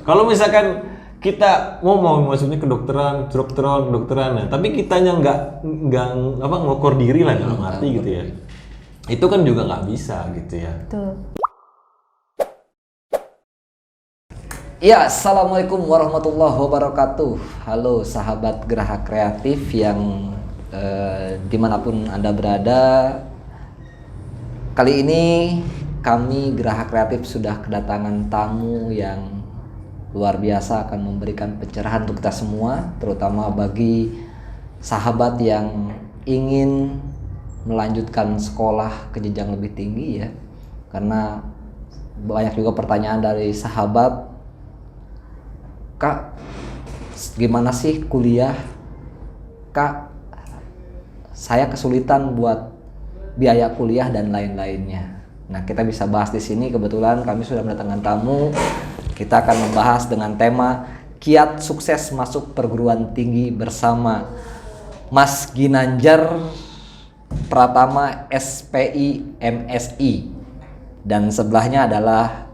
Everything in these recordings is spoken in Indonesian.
Kalau misalkan kita mau maksudnya kedokteran, nah, tapi kitanya nggak apa ngukur diri lah dalam arti gitu ya. Itu kan juga nggak bisa gitu ya. Tuh. Ya, assalamualaikum warahmatullahi wabarakatuh. Halo sahabat Geraha Kreatif yang dimanapun Anda berada. Kali ini kami Geraha Kreatif sudah kedatangan tamu yang luar biasa, akan memberikan pencerahan untuk kita semua, terutama bagi sahabat yang ingin melanjutkan sekolah ke jenjang lebih tinggi ya. Karena banyak juga pertanyaan dari sahabat, Kak, gimana sih kuliah? Kak, saya kesulitan buat biaya kuliah dan lain-lainnya. Nah, kita bisa bahas di sini. Kebetulan kami sudah mendatangkan tamu. Kita akan membahas dengan tema kiat sukses masuk perguruan tinggi bersama Mas Ginanjar Pratama SPI MSI, dan sebelahnya adalah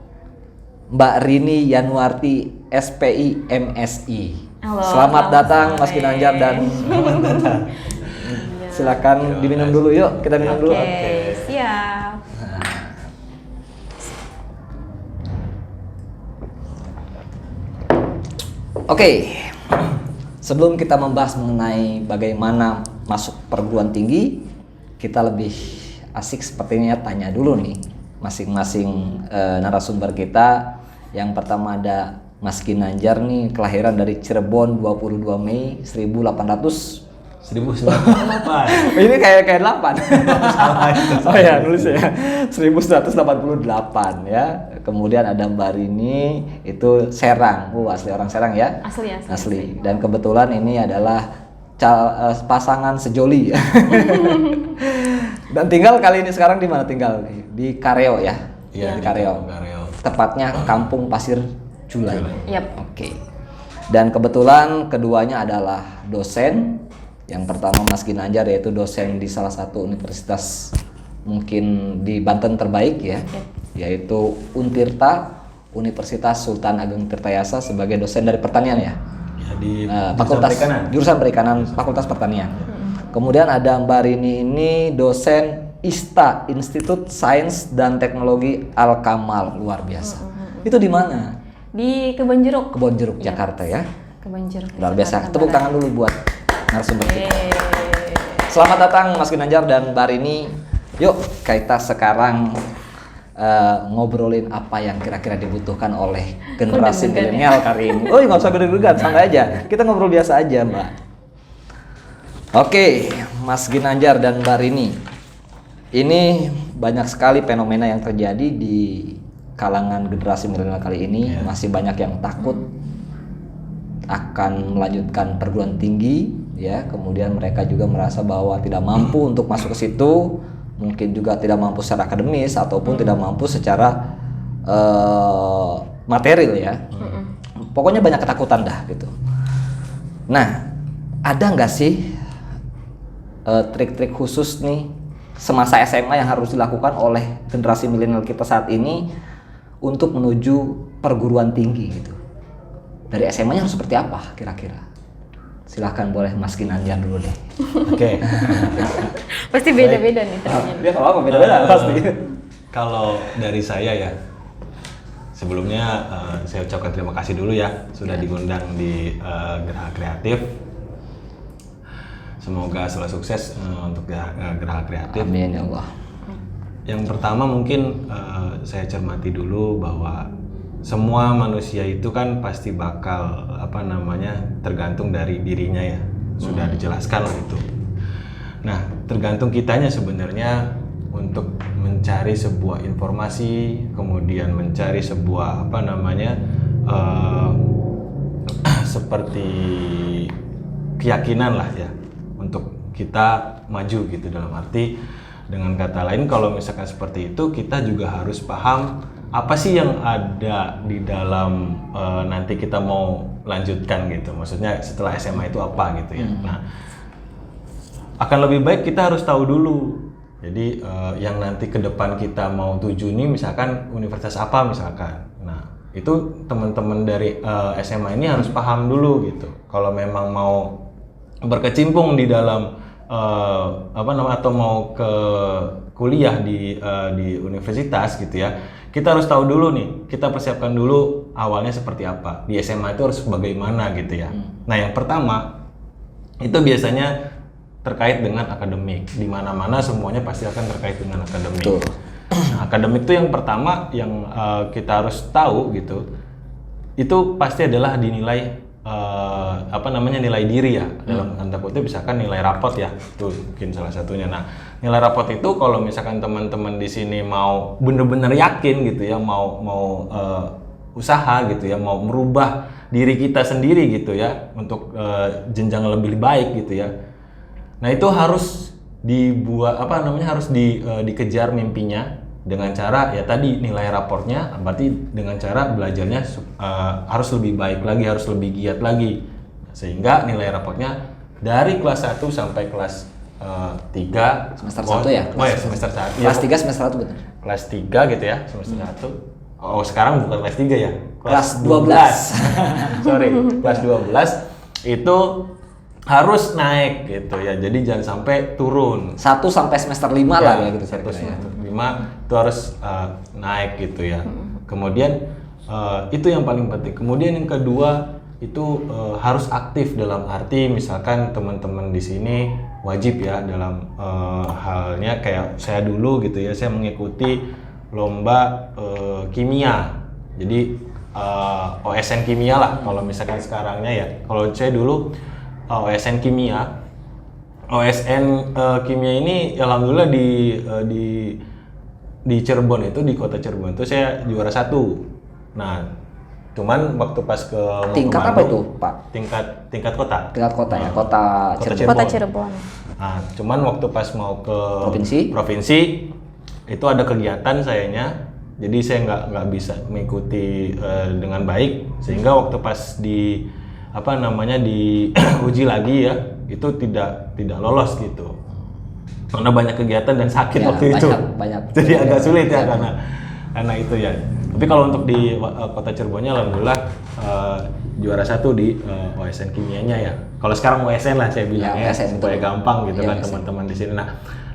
Mbak Rini Yanuarti SPI MSI. Halo, Selamat datang sore. Mas Ginanjar dan silakan diminum dulu, yuk kita minum dulu. Oke, siap. Oke, sebelum kita membahas mengenai bagaimana masuk perguruan tinggi, kita lebih asik sepertinya tanya dulu nih masing-masing narasumber kita. Yang pertama ada Mas Ginanjar nih, kelahiran dari Cirebon 22 Mei 1800. 1988. Ini kayak 8. Salah itu. Oh ya, nulis ya. 1988 ya. Kemudian ada Mbak Rini, itu Serang. Asli orang Serang ya? Asli. Dan kebetulan ini adalah pasangan sejoli. Dan tinggal kali ini sekarang di mana tinggal? Di Kareo ya? Iya, di Kareo. Tepatnya Kampung Pasir Julai. Yap. Oke. Dan kebetulan keduanya adalah dosen. Yang pertama Mas Ginanjar, yaitu dosen di salah satu universitas mungkin di Banten terbaik ya, yaitu Untirta, Universitas Sultan Ageng Tirtayasa, sebagai dosen dari pertanian ya. Ya, di Fakultas jurusan Perikanan Fakultas Pertanian. Kemudian ada Mbak Rini ini dosen ISTA, Institut Sains dan Teknologi Al-Kamal, luar biasa. Itu di mana? Di Kebon Jeruk. Kebon Jeruk, Jakarta ya. Kebon Jeruk. Luar biasa. Jakarta Tepuk Barat. tangan dulu buat narasumber kita. Yeay. Selamat datang Mas Ginanjar dan Mbak Rini. Yuk kita sekarang ngobrolin apa yang kira-kira dibutuhkan oleh generasi milenial kali ini. Oh, nggak usah gede-gedean, santai aja. Kita ngobrol biasa aja, Mbak. Oke, Mas Ginanjar dan Mbak Rini. Ini banyak sekali fenomena yang terjadi di kalangan generasi milenial kali ini. Masih banyak yang takut akan melanjutkan perguruan tinggi ya, kemudian mereka juga merasa bahwa tidak mampu untuk masuk ke situ, mungkin juga tidak mampu secara akademis ataupun tidak mampu secara material ya. Pokoknya banyak ketakutan dah gitu. Nah, ada nggak sih trik-trik khusus nih semasa SMA yang harus dilakukan oleh generasi milenial kita saat ini untuk menuju perguruan tinggi gitu? Dari SMA-nya harus seperti apa kira-kira? Silahkan, boleh Mas Ginanjar dulu deh. Oke. Pasti beda-beda nih triknya. Dia kalau apa beda-beda pasti. Kalau dari saya ya, sebelumnya saya ucapkan terima kasih dulu ya sudah diundang di Geraha Kreatif. Semoga selalu sukses untuk Geraha Kreatif. Amin ya Allah. Yang pertama mungkin saya cermati dulu bahwa semua manusia itu kan pasti bakal tergantung dari dirinya ya. Sudah dijelaskan lah itu. Nah, tergantung kitanya sebenarnya untuk mencari sebuah informasi, kemudian mencari sebuah seperti keyakinan lah ya untuk kita maju gitu. Dalam arti, dengan kata lain, kalau misalkan seperti itu, kita juga harus paham apa sih yang ada di dalam nanti kita mau lanjutkan gitu. Maksudnya setelah SMA itu apa gitu ya. Nah, akan lebih baik kita harus tahu dulu. Jadi yang nanti ke depan kita mau tuju nih misalkan universitas apa misalkan. Nah, itu teman-teman dari SMA ini harus paham dulu gitu. Kalau memang mau berkecimpung di dalam atau mau ke kuliah di universitas gitu ya, kita harus tahu dulu nih, kita persiapkan dulu awalnya seperti apa. Di SMA itu harus bagaimana gitu ya. Nah, yang pertama itu biasanya terkait dengan akademik. Di mana-mana semuanya pasti akan terkait dengan akademik. Betul. Nah, akademik itu yang pertama yang kita harus tahu gitu. Itu pasti adalah dinilai nilai diri ya, dalam tanda kutip misalkan nilai rapot ya, itu mungkin salah satunya. Nah, nilai rapot itu kalau misalkan teman-teman di sini mau bener-bener yakin gitu ya, mau usaha gitu ya, mau merubah diri kita sendiri gitu ya untuk jenjang lebih baik gitu ya. Nah, itu harus dibuat harus dikejar mimpinya dengan cara ya tadi nilai raportnya, berarti dengan cara belajarnya harus lebih baik lagi, harus lebih giat lagi, sehingga nilai raportnya dari kelas 1 sampai kelas 3 semester 1 ya? Semester 1. Kelas 3 semester 1 betul. Kelas 3 gitu ya, semester 1. Oh, sekarang bukan kelas 3 ya. Kelas 12. Sorry, kelas 12 itu harus naik gitu ya. Jadi jangan sampai turun. 1 sampai semester 5 lah ya gitu. 1 semester 5 itu harus naik gitu ya. Kemudian itu yang paling penting. Kemudian yang kedua itu harus aktif, dalam arti misalkan teman-teman di sini wajib ya dalam halnya kayak saya dulu gitu ya, saya mengikuti lomba kimia. Jadi OSN kimia lah kalau misalkan sekarangnya ya. Kalau saya dulu OSN kimia. OSN kimia ini alhamdulillah di Cirebon itu, di kota Cirebon itu saya juara 1. Nah, cuman waktu pas ke tingkat apa itu, Pak? Tingkat kota. Tingkat kota ya, kota Cirebon. Kota Cirebon. Nah, cuman waktu pas mau ke provinsi itu ada kegiatan sayanya, jadi saya nggak bisa mengikuti dengan baik, sehingga waktu pas di uji lagi ya, itu tidak lolos gitu. Karena banyak kegiatan dan sakit ya, waktu itu. Banyak. Jadi agak sulit ya karena itu ya. Tapi kalau untuk di kota Cirebonnya alhamdulillah juara 1 di OSN kimianya ya. Kalau sekarang OSN lah saya bilang ya, supaya gampang gitu kan teman-teman di sini.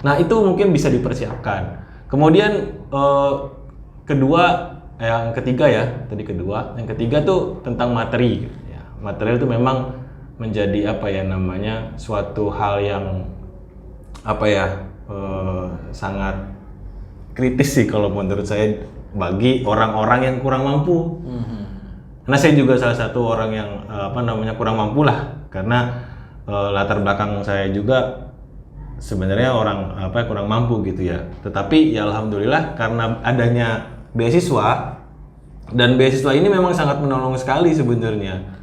Nah, itu mungkin bisa dipersiapkan. Kemudian yang ketiga tuh tentang materi. Ya, materi itu memang menjadi suatu hal yang sangat kritis sih kalau menurut saya bagi orang-orang yang kurang mampu. Karena saya juga salah satu orang yang kurang mampu lah, karena latar belakang saya juga sebenarnya orang kurang mampu gitu ya. Tetapi ya alhamdulillah karena adanya beasiswa, dan beasiswa ini memang sangat menolong sekali sebenarnya.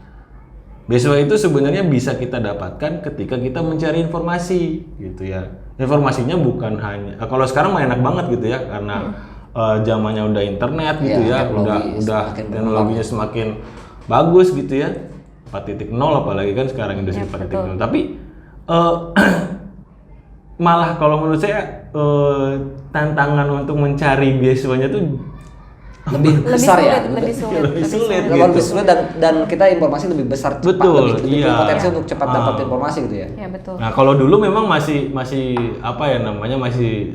Beasiswa itu sebenarnya bisa kita dapatkan ketika kita mencari informasi gitu ya. Informasinya bukan hanya kalau sekarang mah enak banget gitu ya, karena zamannya udah internet gitu ya, udah teknologinya semakin bagus gitu ya. 4.0 apalagi kan sekarang industri 4.0. Tapi malah kalau menurut saya tantangan untuk mencari beasiswanya tuh lebih besar ya, lebih sulit dan kita informasi lebih besar, cepat, betul, lebih potensi untuk cepat dapat informasi gitu ya. Ya betul. Nah, kalau dulu memang masih masih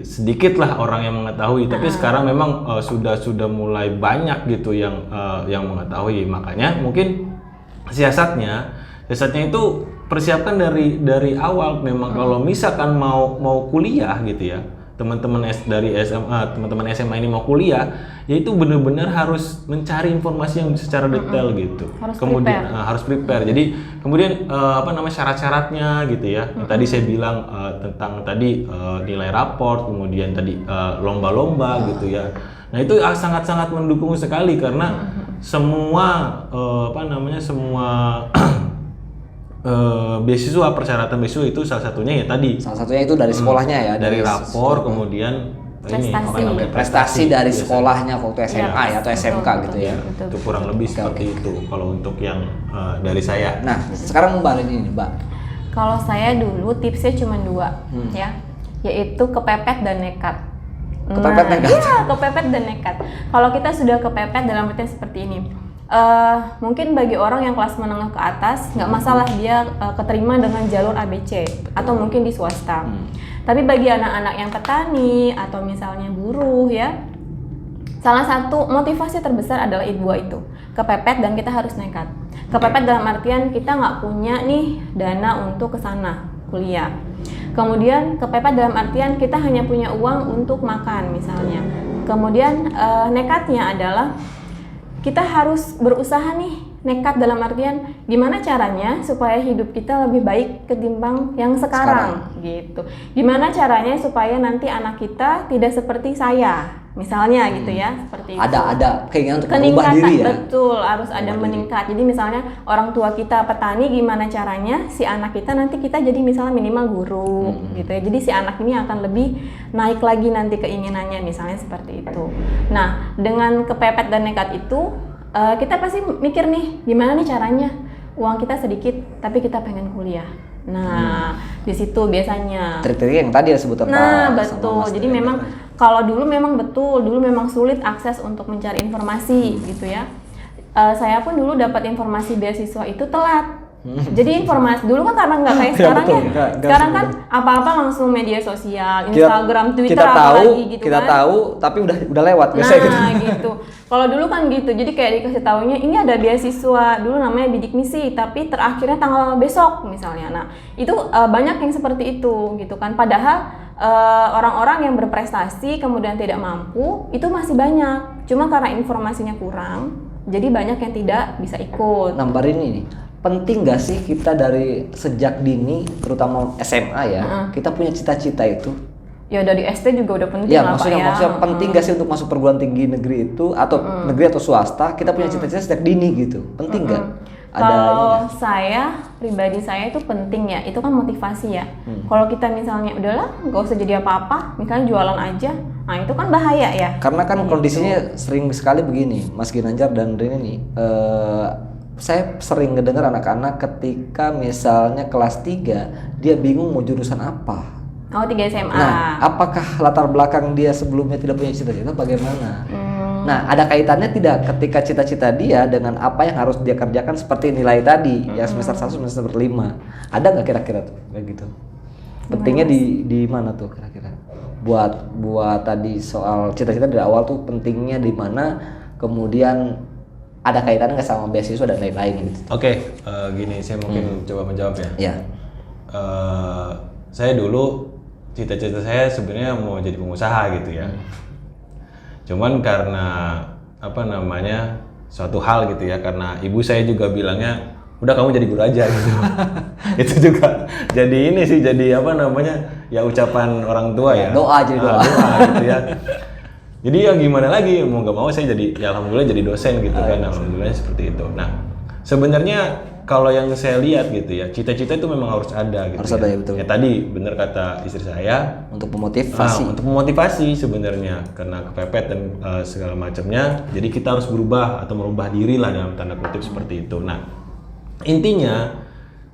sedikit lah orang yang mengetahui, tapi sekarang memang sudah mulai banyak gitu yang mengetahui. Makanya mungkin siasatnya itu persiapkan dari awal. Memang kalau misalkan mau kuliah gitu ya, teman-teman dari SMA, teman-teman SMA ini mau kuliah, yaitu benar-benar harus mencari informasi yang secara detail gitu. Harus prepare. Jadi kemudian syarat-syaratnya gitu ya. Tadi saya bilang tentang nilai raport, kemudian tadi lomba-lomba gitu ya. Nah, itu sangat-sangat mendukung sekali karena semua beasiswa, persyaratan beasiswa itu salah satunya ya tadi. Salah satunya itu dari sekolahnya ya. Dari rapor, kemudian prestasi dari sekolahnya waktu SMA ya, atau SMK gitu ya. Itu kurang lebih seperti itu kalau untuk yang dari saya. Nah, sekarang Mbak ini Mbak. Kalau saya dulu tipsnya cuma 2 ya, yaitu kepepet dan nekat. Kepepet nekat? Iya, kepepet dan nekat. Kalau kita sudah kepepet dalam artian seperti ini. mungkin bagi orang yang kelas menengah ke atas nggak masalah dia keterima dengan jalur ABC atau mungkin di swasta. Tapi bagi anak-anak yang petani atau misalnya buruh ya, salah satu motivasi terbesar adalah dua itu, kepepet dan kita harus nekat. Kepepet dalam artian kita nggak punya nih dana untuk ke sana kuliah. Kemudian kepepet dalam artian kita hanya punya uang untuk makan misalnya. Kemudian nekatnya adalah kita harus berusaha nih, nekat dalam artian gimana caranya supaya hidup kita lebih baik ketimbang yang sekarang. Gitu. Gimana caranya supaya nanti anak kita tidak seperti saya, misalnya gitu ya, seperti itu. Ada keinginan untuk merubah diri ya. Betul, harus ada meningkat. Jadi misalnya orang tua kita petani, gimana caranya si anak kita nanti kita jadi misalnya minimal guru gitu ya. Jadi si anak ini akan lebih naik lagi nanti keinginannya, misalnya seperti itu. Nah, dengan kepepet dan nekat itu kita pasti mikir nih, gimana nih caranya uang kita sedikit tapi kita pengen kuliah. Nah, di situ biasanya trik-trik yang tadi disebut apa? Nah, betul. Jadi memang kalau dulu memang sulit akses untuk mencari informasi gitu ya. Saya pun dulu dapat informasi beasiswa itu telat. Jadi informasi dulu kan karena nggak kayak sekarang ya. Sekarang kan apa-apa langsung media sosial, Instagram, Twitter, apalagi gitu kan. Kita tahu, tapi udah lewat biasanya gitu. Nah, gitu. Kalau dulu kan gitu. Jadi kayak dikasih taunya ini ada beasiswa, dulu namanya bidik misi, tapi terakhirnya tanggal besok misalnya. Nah, itu banyak yang seperti itu gitu kan. Padahal orang-orang yang berprestasi kemudian tidak mampu itu masih banyak. Cuma karena informasinya kurang, jadi banyak yang tidak bisa ikut. Nambahin ini nih. Penting gak sih kita dari sejak dini, terutama SMA ya, kita punya cita-cita itu? Ya dari SD juga udah penting ya, lah Pak ya. Maksudnya penting gak sih untuk masuk perguruan tinggi negeri itu, atau negeri atau swasta, kita punya cita-cita sejak dini gitu? Penting gak? Kalau saya, pribadi saya itu penting ya, itu kan motivasi ya. Kalau kita misalnya udahlah gak usah jadi apa-apa, misalnya jualan aja, nah itu kan bahaya ya. Karena kan kondisinya sering sekali begini, Mas Ginanjar dan Rini nih, saya sering ngedengar anak-anak ketika misalnya kelas 3 dia bingung mau jurusan apa. Oh, 3 SMA. Nah, apakah latar belakang dia sebelumnya tidak punya cita-cita bagaimana? Nah, ada kaitannya tidak ketika cita-cita dia dengan apa yang harus dia kerjakan seperti nilai tadi, ya semester 1 semester 5. Ada nggak kira-kira tuh kayak gitu? Pentingnya di mana tuh kira-kira? Buat tadi soal cita-cita dari awal tuh pentingnya di mana, kemudian ada kaitannya nggak sama beasiswa dan lain-lain gitu. Oke, gini saya mungkin coba menjawab ya. Iya. Saya dulu cita-cita saya sebenarnya mau jadi pengusaha gitu ya. Cuman karena suatu hal gitu ya, karena ibu saya juga bilangnya udah kamu jadi guru aja gitu. Itu juga jadi ini sih, jadi ya ucapan orang tua ya. Doa doa gitu ya. Jadi ya gimana lagi, mau nggak mau saya jadi, ya alhamdulillah jadi dosen gitu kan, alhamdulillah seperti itu. Nah, sebenarnya kalau yang saya lihat gitu ya, cita-cita itu memang harus ada gitu. Harus ada ya, betul. Ya tadi benar kata istri saya, untuk memotivasi. Untuk memotivasi sebenarnya, karena kepepet dan segala macamnya. Jadi kita harus berubah atau merubah diri lah dalam tanda kutip seperti itu. Nah, intinya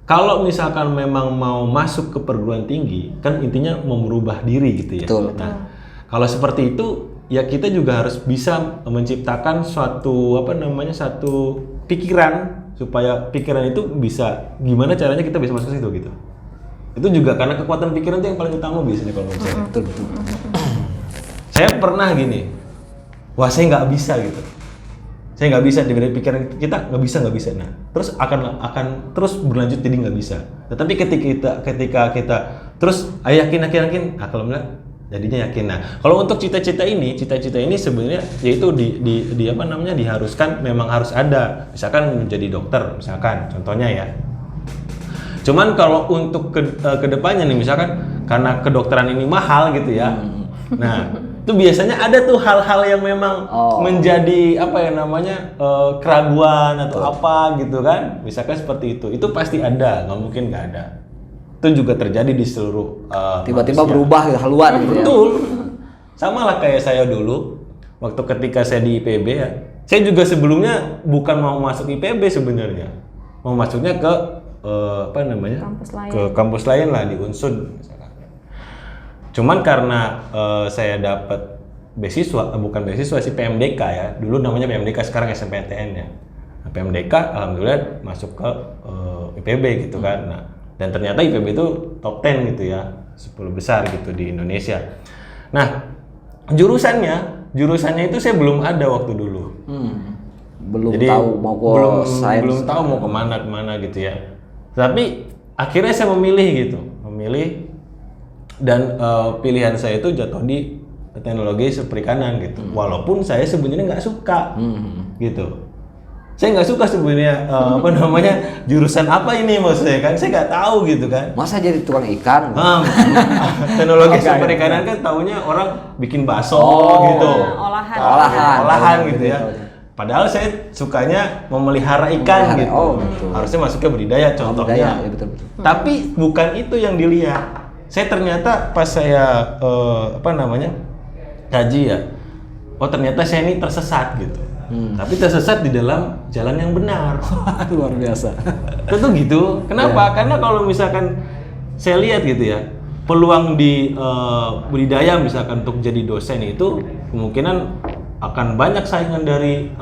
kalau misalkan memang mau masuk ke perguruan tinggi, kan intinya mau merubah diri gitu ya. Betul. Nah, kalau seperti itu ya kita juga harus bisa menciptakan satu pikiran, supaya pikiran itu bisa gimana caranya kita bisa masuk ke situ gitu. Itu juga karena kekuatan pikiran itu yang paling utama biasanya kalau menurut saya. Betul. Saya pernah gini, wah saya nggak bisa gitu. Saya nggak bisa, diberi pikiran kita nggak bisa. Nah, terus akan terus berlanjut jadi nggak bisa. Tetapi ketika kita terus yakin, kalau enggak jadinya yakin. Nah, kalau untuk cita-cita ini sebenarnya yaitu diharuskan, memang harus ada. Misalkan menjadi dokter, misalkan contohnya ya. Cuman kalau untuk kedepannya nih, misalkan karena kedokteran ini mahal gitu ya. Nah, itu biasanya ada tuh hal-hal yang memang menjadi keraguan atau apa gitu kan. Misalkan seperti itu. Itu pasti ada, nggak mungkin nggak ada. Itu juga terjadi di seluruh tiba-tiba manusia. Berubah haluan gitu ya. Betul. Sama lah kayak saya dulu waktu ketika saya di IPB ya. Saya juga sebelumnya bukan mau masuk IPB sebenarnya. Mau masuknya ke Kampus lain. ke kampus lain lah, di Unsud misalkan. Cuman karena saya dapat beasiswa, bukan beasiswa sih, PMDK ya. Dulu namanya PMDK, sekarang SNMPTN ya. PMDK alhamdulillah masuk ke IPB gitu kan. Nah, dan ternyata IPB itu top 10 gitu ya, 10 besar gitu di Indonesia. Nah, jurusannya itu saya belum ada waktu dulu. Belum Jadi tahu mau ke sains. belum tahu mau kemana gitu ya. Tapi akhirnya saya memilih dan pilihan saya itu jatuh di teknologi perikanan gitu. Walaupun saya sebenarnya nggak suka gitu. Saya nggak suka sebenarnya jurusan apa ini maksudnya kan, saya nggak tahu gitu kan. Masa jadi tukang ikan? Teknologi perikanan kan taunya orang bikin bakso gitu, olahan gitu ya. Padahal saya sukanya memelihara ikan gitu. Harusnya masuknya budidaya contohnya. Ya, betul. Tapi bukan itu yang dilihat. Saya ternyata pas saya kaji ya, oh ternyata saya ini tersesat gitu. Tapi tersesat di dalam jalan yang benar. Luar biasa. Tentu gitu. Kenapa? Karena kalau misalkan saya lihat gitu ya, peluang di budidaya misalkan untuk jadi dosen itu kemungkinan akan banyak saingan dari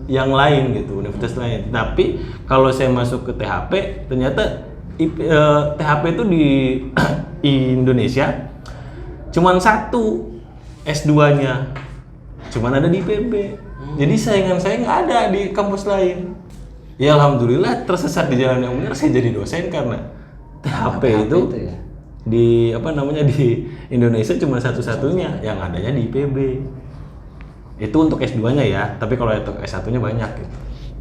yang lain gitu, universitas lain. Tapi kalau saya masuk ke THP, ternyata THP itu di Indonesia cuman satu S2-nya, cuman ada di IPB. Jadi saingan saya nggak ada di kampus lain. Ya alhamdulillah tersesat di jalan yang benar, saya jadi dosen karena THP itu ya? di di Indonesia cuma satu-satunya yang adanya di IPB. Itu untuk S2-nya ya, tapi kalau untuk S1-nya banyak gitu.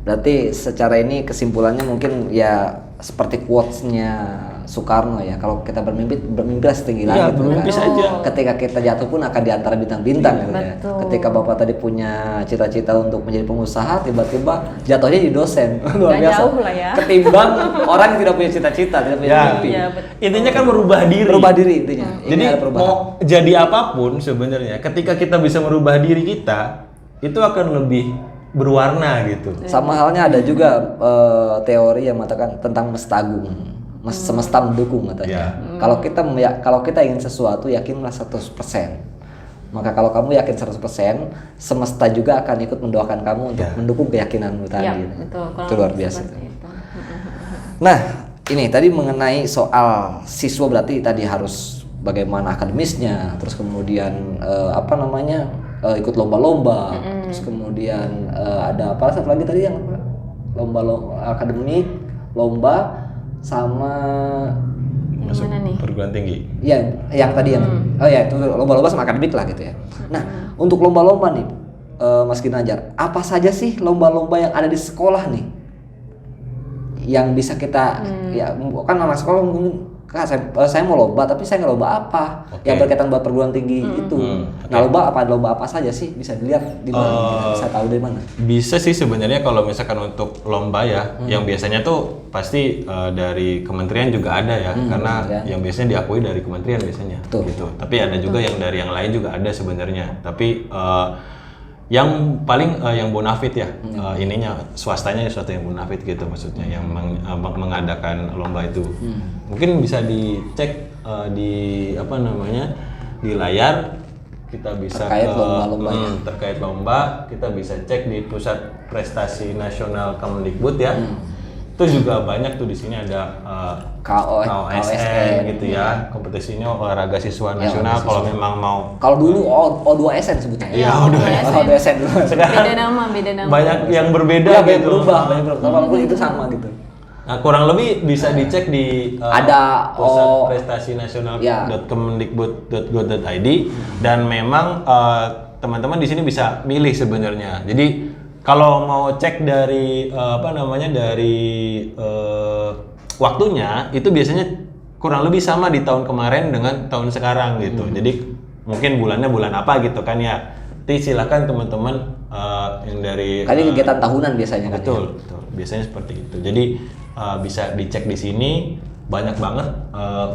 Berarti secara ini kesimpulannya mungkin ya seperti quotes-nya Soekarno ya, kalau kita bermimpi setinggi langit. Bermimpi saja. Ketika kita jatuh pun akan di antara bintang-bintang gitu ya. Ketika Bapak tadi punya cita-cita untuk menjadi pengusaha, tiba-tiba jatuhnya di dosen. Luar biasa. Jauh lah ya. Ketimbang orang yang tidak punya cita-cita, tidak punya mimpi. Iya, Intinya kan merubah diri. Merubah diri intinya. Ini Jadi ada perubahan. mau jadi apapun sebenarnya, ketika kita bisa merubah diri kita, itu akan lebih berwarna gitu. Sama halnya ada juga teori yang mengatakan tentang mestagung. Semesta mendukung katanya. Kalau kita ingin sesuatu, yakinlah 100%. Maka kalau kamu yakin 100%, semesta juga akan ikut mendoakan kamu untuk mendukung keyakinanmu tadi. Iya, betul. Itu luar biasa. Nah, ini tadi mengenai soal siswa, berarti tadi harus bagaimana akademisnya, terus kemudian ikut lomba-lomba, terus kemudian ada apa satu lagi tadi yang lomba akademik, lomba sama Masuk Mana nih? perguruan tinggi. ya yang tadi yang itu lomba-lomba sama akademik lah gitu ya. Nah, untuk lomba-lomba nih Mas Ginanjar, apa saja sih lomba-lomba yang ada di sekolah nih yang bisa kita ya kan anak sekolah mungkin Kak, saya mau lomba tapi saya nggak lomba apa yang berkaitan buat perguruan tinggi itu. Nah, lomba apa saja sih, bisa dilihat di mana, bisa tahu dari mana? Bisa sih sebenarnya kalau misalkan untuk lomba ya, yang biasanya tuh pasti dari kementerian juga ada ya, karena yang biasanya diakui dari kementerian biasanya. Betul. Gitu. Tapi ada juga yang dari yang lain juga ada sebenarnya. Tapi yang paling yang bonafit ya, ininya swastanya swasta yang bonafit gitu maksudnya, yang mengadakan lomba itu. Mungkin bisa dicek di di layar, kita bisa terkait lomba-lombanya. Terkait lomba kita bisa cek di Pusat Prestasi Nasional Kemendikbud ya. Itu juga banyak tuh, di sini ada KOSN gitu ya, kompetisinya olahraga siswa nasional. Kalau memang mau, kalau dulu O2SN sebutnya ya O2SN dulu. Beda nama. banyak yang berbeda Banyak gitu. berubah, walaupun itu sama gitu. Nah, kurang lebih bisa dicek di ada Pusat Prestasi Nasional .kemendikbud.go.id, dan memang teman-teman di sini bisa milih sebenarnya. Jadi kalau mau cek dari waktunya, itu biasanya kurang lebih sama di tahun kemarin dengan tahun sekarang gitu. Jadi mungkin bulannya bulan apa gitu kan ya. Nanti silakan teman-teman yang dari kegiatan tahunan biasanya kan. Betul. Biasanya seperti itu. Jadi bisa dicek di sini, banyak banget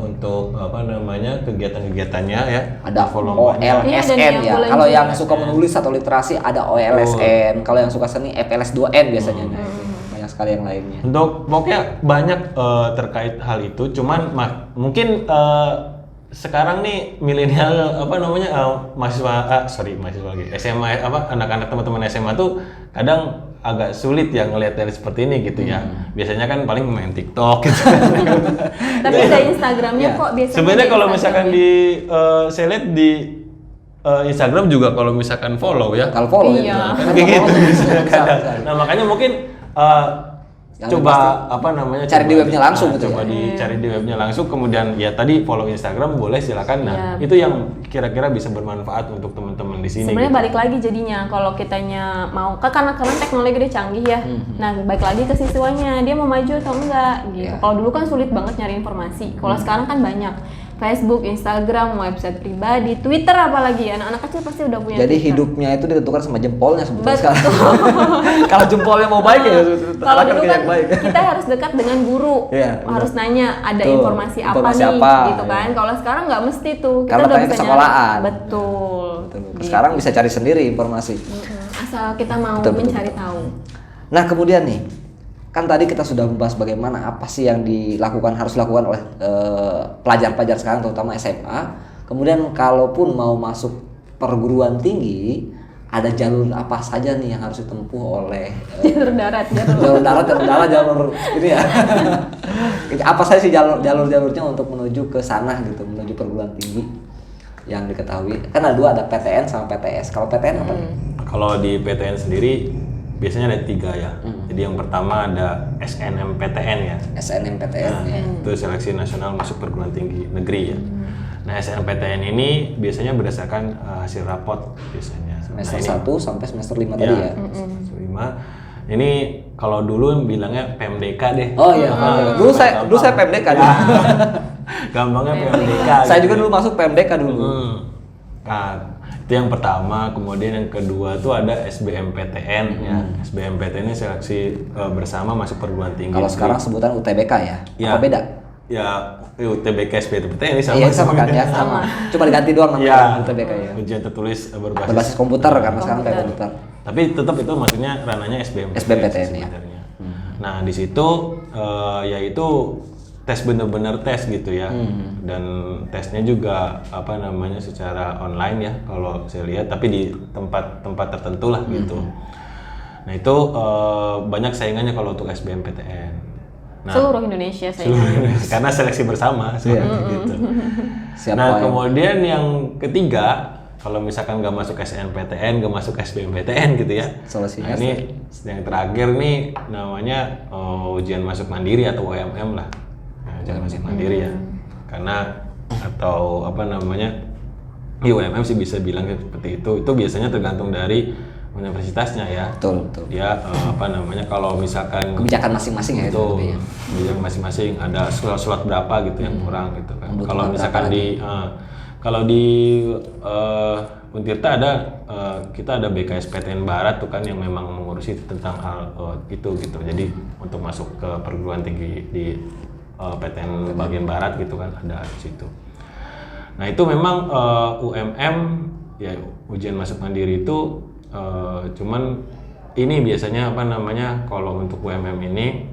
untuk kegiatan-kegiatannya ya. Ada lombanya. OLSN ya. Kalau yang suka menulis atau literasi ada OLSN. Kalau yang suka seni FLS2N biasanya. Banyak sekali yang lainnya. Untuk pokoknya banyak terkait hal itu. Cuman mungkin sekarang nih milenial mahasiswa lagi SMA anak-anak teman-teman SMA tuh kadang agak sulit ya ngelihat dari seperti ini gitu ya. Biasanya kan paling main TikTok gitu. Tapi ada Instagramnya kok biasanya. Sebenarnya ada kalau misalkan Instagramnya. saya lihat di Instagram juga kalau misalkan follow ya. Kalau follow Iya. ya. Kayak gitu. Bisa. Nah makanya mungkin Yang coba pasti apa namanya cari di webnya langsung gitu coba ya. dicari di webnya langsung, kemudian ya tadi follow Instagram boleh silakan. Nah Iya. itu yang kira-kira bisa bermanfaat untuk teman-teman di sini. Sebenarnya gitu. balik lagi jadinya kalau kitanya mau karena teknologi udah canggih ya. Nah, balik lagi ke siswanya, dia mau maju atau enggak gitu. Iya. Kalau dulu kan sulit banget nyari informasi. Kalau sekarang kan banyak. Facebook, Instagram, website pribadi, Twitter apalagi. Anak-anak kecil pasti udah punya Jadi Twitter. hidupnya itu ditentukan sama jempolnya sebetulnya Betul. sekarang. Kalau jempolnya mau baik ya, Kalau akan dulu kan kayak baik. kita harus dekat dengan guru, Iya, harus nanya ada Betul. informasi apa Informasi nih, apa, gitu kan. iya. Kalau sekarang nggak mesti tuh, kita Karena udah tanya ke bisa sekolahan. nyari. Betul. Gitu. Sekarang bisa cari sendiri informasi. Asal kita mau Betul, betul, mencari betul. tahu. Nah kemudian nih, kan tadi kita sudah membahas bagaimana apa sih yang harus dilakukan oleh pelajar-pelajar sekarang terutama SMA. Kemudian kalaupun mau masuk perguruan tinggi, ada jalur apa saja nih yang harus ditempuh oleh Jalur darat, jalur darat, jalur ini ya. Apa saja sih jalurnya untuk menuju ke sana gitu, menuju perguruan tinggi yang diketahui. Kan ada dua, ada PTN sama PTS. Kalau PTN apa nih? Kalau di PTN sendiri biasanya ada 3 ya. Jadi yang pertama ada SNMPTN ya. SNMPTN Nah, ya. itu seleksi nasional masuk perguruan tinggi negeri ya. Nah SNMPTN ini biasanya berdasarkan hasil rapot biasanya. Semester Nah, 1 sampai semester 5 tadi ya. semester 5. Ini kalau dulu bilangnya PMDK deh. Oh iya, dulu saya PMDK dulu. Gampangnya PMDK. Saya gitu juga ya. dulu masuk PMDK dulu. Nah, itu yang pertama. Kemudian yang kedua tuh ada SBMPTN ya. SBMPTN ini seleksi bersama masuk perguruan tinggi. Kalau sekarang sebutan UTBK ya. Ya. Apa beda? Ya, UTBK SBMPTN ini sama. Iya sama kan ya, sama. Cuma diganti doang Ya, namanya UTBK ya. ujian tertulis berbasis. Berbasis komputer karena sekarang kayak komputer. Tapi tetap itu maksudnya ranahnya SBMPTN, SBMPTN, ya. sebenarnya. Nah, di situ yaitu tes bener-bener tes gitu ya. Dan tesnya juga apa namanya secara online ya kalau saya lihat, tapi di tempat tertentu lah gitu. Nah, itu banyak saingannya kalau untuk SBMPTN. Nah, Seluruh Indonesia saya. karena seleksi bersama gitu. Siapa Nah, yang- kemudian yang ketiga, kalau misalkan nggak masuk SNMPTN, nggak masuk SBMPTN gitu ya. Solusinya Nah, ini yang terakhir nih namanya ujian masuk mandiri atau UMM lah. Nah, ujian masuk mandiri ya. Karena atau apa namanya? Di UMM sih bisa bilang seperti itu. Itu biasanya tergantung dari universitasnya ya. Betul. Dia apa namanya? Kalau misalkan Kebijakan masing-masing ya itu itu lebih ya. kebijakan masing-masing ada slot berapa gitu yang kurang gitu kan. Membutuhkan Kalau misalkan berapa di kalau di Untirta ada kita ada BKSPTN Barat tuh kan yang memang mengurusi tentang hal itu gitu. Jadi untuk masuk ke perguruan tinggi di PTN bagian barat gitu kan ada di situ. Nah, itu memang UMM ya ujian masuk mandiri itu cuman ini biasanya apa namanya kalau untuk UMM ini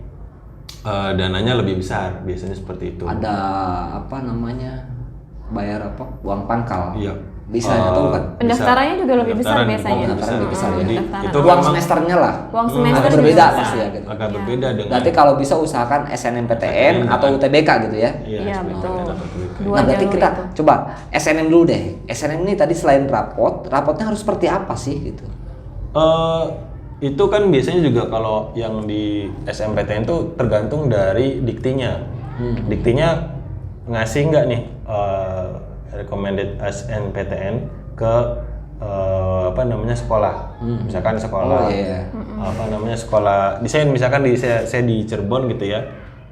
dananya lebih besar biasanya seperti itu. Ada apa namanya? Bayar apa? Uang pangkal. Iya. Bisa atau bukan? Pendaftarannya juga lebih besar Pendaftaran biasanya. Pendaftaran lebih besar, ya. Jadi Pendaftaran. itu Uang memang semesternya lah. Uang semester agak berbeda juga pasti ya besar. gitu. agak berbeda dengan Berarti kalau bisa usahakan SNMPTN atau UTBK gitu ya. Iya, SBMPTN betul. atau UTBK. Dua Nah berarti jalur kita itu. coba SNM dulu deh. SNM ini tadi selain rapotnya harus seperti apa sih gitu? Itu kan biasanya juga kalau yang di SMPTN itu tergantung dari diktinya. Diktinya ngasih nggak nih recommended SNPTN ke apa namanya sekolah. Misalkan sekolah Oh, iya. apa namanya sekolah misalkan saya di Cirebon gitu ya.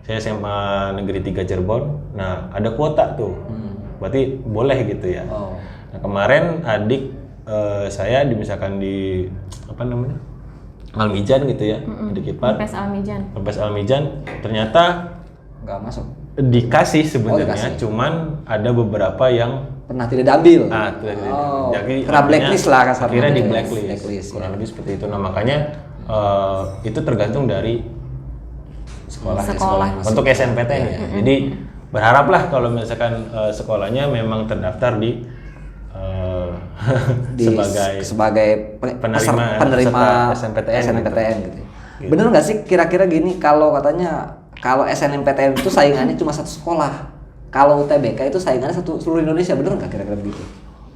Saya SMA Negeri 3 Cirebon. Nah, ada kuota tuh. Berarti boleh gitu ya. Oh. Nah, kemarin adik saya misalkan di apa namanya? Almijan gitu ya, adik ipar. Pes Almijan. Pes Almijan ternyata Nggak masuk. dikasih sebenarnya, dikasih. cuman ada beberapa yang Pernah tidak diambil. jadi kena artinya blacklist lah kasarnya. akhirnya di Blacklist, blacklist, kurang ya. lebih seperti itu. Nah, makanya itu tergantung dari sekolah. masing-masing. Untuk SNPTN ya. Jadi berharaplah kalau misalkan sekolahnya memang terdaftar di sebagai penerima SNMPTN gitu. Bener nggak sih kira-kira gini, kalau katanya kalau SNMPTN itu saingannya cuma satu sekolah, kalau UTBK itu saingannya seluruh Indonesia, bener nggak kira-kira begitu?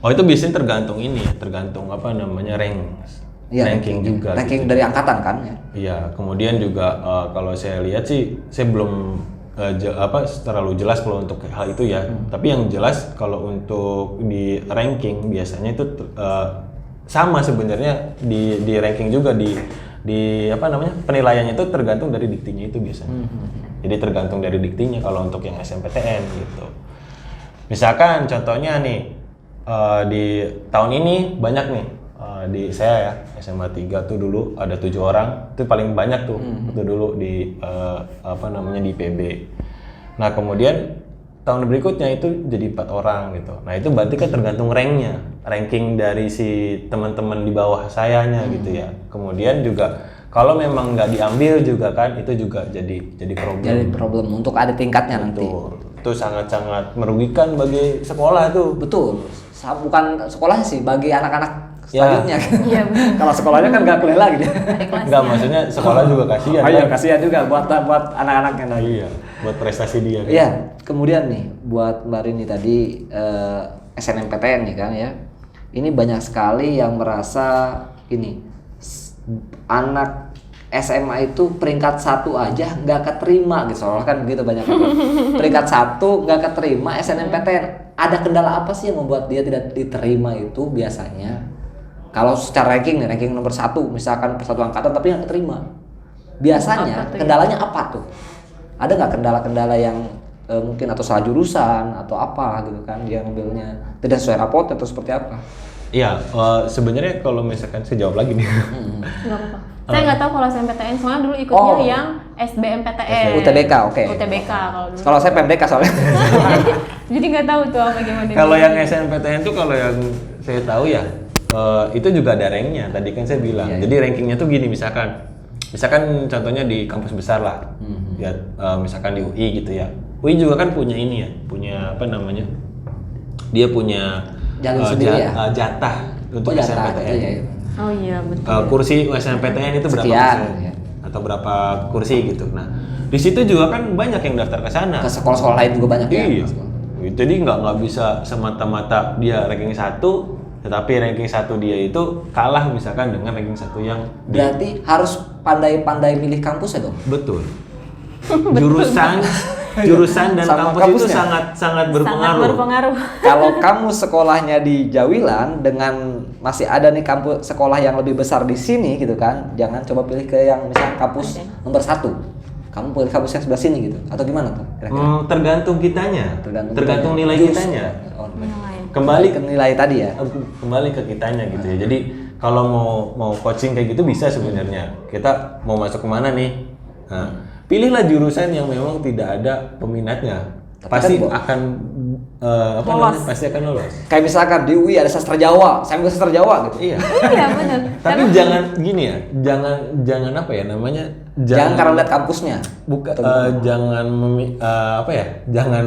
Oh, itu biasanya tergantung apa namanya ranking juga. Ranking gitu. dari angkatan kan ya? Iya, kemudian juga kalau saya lihat sih, saya belum terlalu jelas kalau untuk hal itu ya. Tapi yang jelas kalau untuk di ranking biasanya itu sama sebenarnya di ranking juga di apa namanya, penilaiannya itu tergantung dari diktinya itu biasanya. Jadi tergantung dari diktinya kalau untuk yang SNMPTN gitu. Misalkan contohnya nih di tahun ini banyak nih di saya ya SMA 3 tuh dulu ada 7 orang, itu paling banyak tuh itu dulu di apa namanya di PB. Nah kemudian tahun berikutnya itu jadi 4 orang gitu. Nah itu berarti kan tergantung ranking dari si teman-teman di bawah sayanya gitu ya. Kemudian juga kalau memang nggak diambil juga kan itu juga jadi problem. Jadi problem untuk ada tingkatnya nanti. Itu sangat-sangat merugikan bagi sekolah tuh. Betul. Bukan sekolahnya sih, bagi anak-anak selanjutnya. Iya, betul. Kalau sekolahnya kan nggak kuliah lagi. Enggak, maksudnya sekolah juga kasihan. Iya, kasihan juga buat anak-anaknya lagi. Iya, buat prestasi dia. Iya, kemudian nih buat Mbak Rini tadi SNMPTN nih kan ya. Ini banyak sekali yang merasa ini anak SMA itu peringkat 1 aja nggak keterima gitu, soalnya kan begitu banyak peringkat 1 nggak keterima SNMPTN. Ada kendala apa sih yang membuat dia tidak diterima itu biasanya? Kalau secara ranking nih, ranking nomor 1 misalkan satu angkatan tapi nggak keterima, biasanya kendalanya apa tuh? Ada nggak kendala-kendala yang mungkin atau salah jurusan atau apa gitu kan, dia ngambilnya tidak sesuai rapot atau seperti apa? Iya, sebenarnya kalau misalkan saya jawab lagi nih. Nggak apa-apa. Saya nggak tahu kalau SNMPTN, soalnya dulu ikutnya yang SBMPTN. UTBK, oke. UTBK kalau dulu. Kalau saya PMDK soalnya. Jadi nggak tahu tuh apa gimana. Kalau yang SNMPTN tuh kalau yang saya tahu ya itu juga ada ranknya. Tadi kan saya bilang. Iya. Jadi rankingnya tuh gini, misalkan contohnya di kampus besar lah. Ya misalkan di UI gitu ya. UI juga kan punya ini ya, punya apa namanya? Dia punya jalur sendiri ya? Jatah untuk SNMPTN. Ya. Oh iya betul. Kursi SNMPTN itu berapa Sekian, kursi? ya. Atau berapa kursi gitu. Nah, di situ juga kan banyak yang daftar ke sana. Ke sekolah-sekolah lain juga banyak ya. Iya. Jadi nggak bisa semata-mata dia ranking 1, tetapi ranking 1 dia itu kalah misalkan dengan ranking 1 yang berarti harus pandai-pandai milih kampus ya dong? Betul. Jurusan dan Sama kampus itu kampusnya? sangat berpengaruh. Sangat berpengaruh. Kalau kamu sekolahnya di Jawilan dengan masih ada nih kampus sekolah yang lebih besar di sini gitu kan, jangan coba pilih ke yang misalnya kampus nomor 1. Kamu pilih kampus yang sebelah sini gitu, atau gimana tuh? Kira-kira? Tergantung kitanya. Tergantung nilai kitanya. Kembali ke nilai tadi ya. Kembali ke kitanya gitu ya. Jadi kalau mau coaching kayak gitu bisa sebenarnya. Kita mau masuk kemana nih? Nah, pilihlah jurusan yang memang tidak ada peminatnya. Pasti akan pasti akan lolos. Kayak misalkan di UI ada sastra Jawa, saya ambil sastra Jawa gitu. Iya. Iya benar. Tapi jangan gini ya, jangan apa ya namanya? Jangan karena lihat kampusnya. Jangan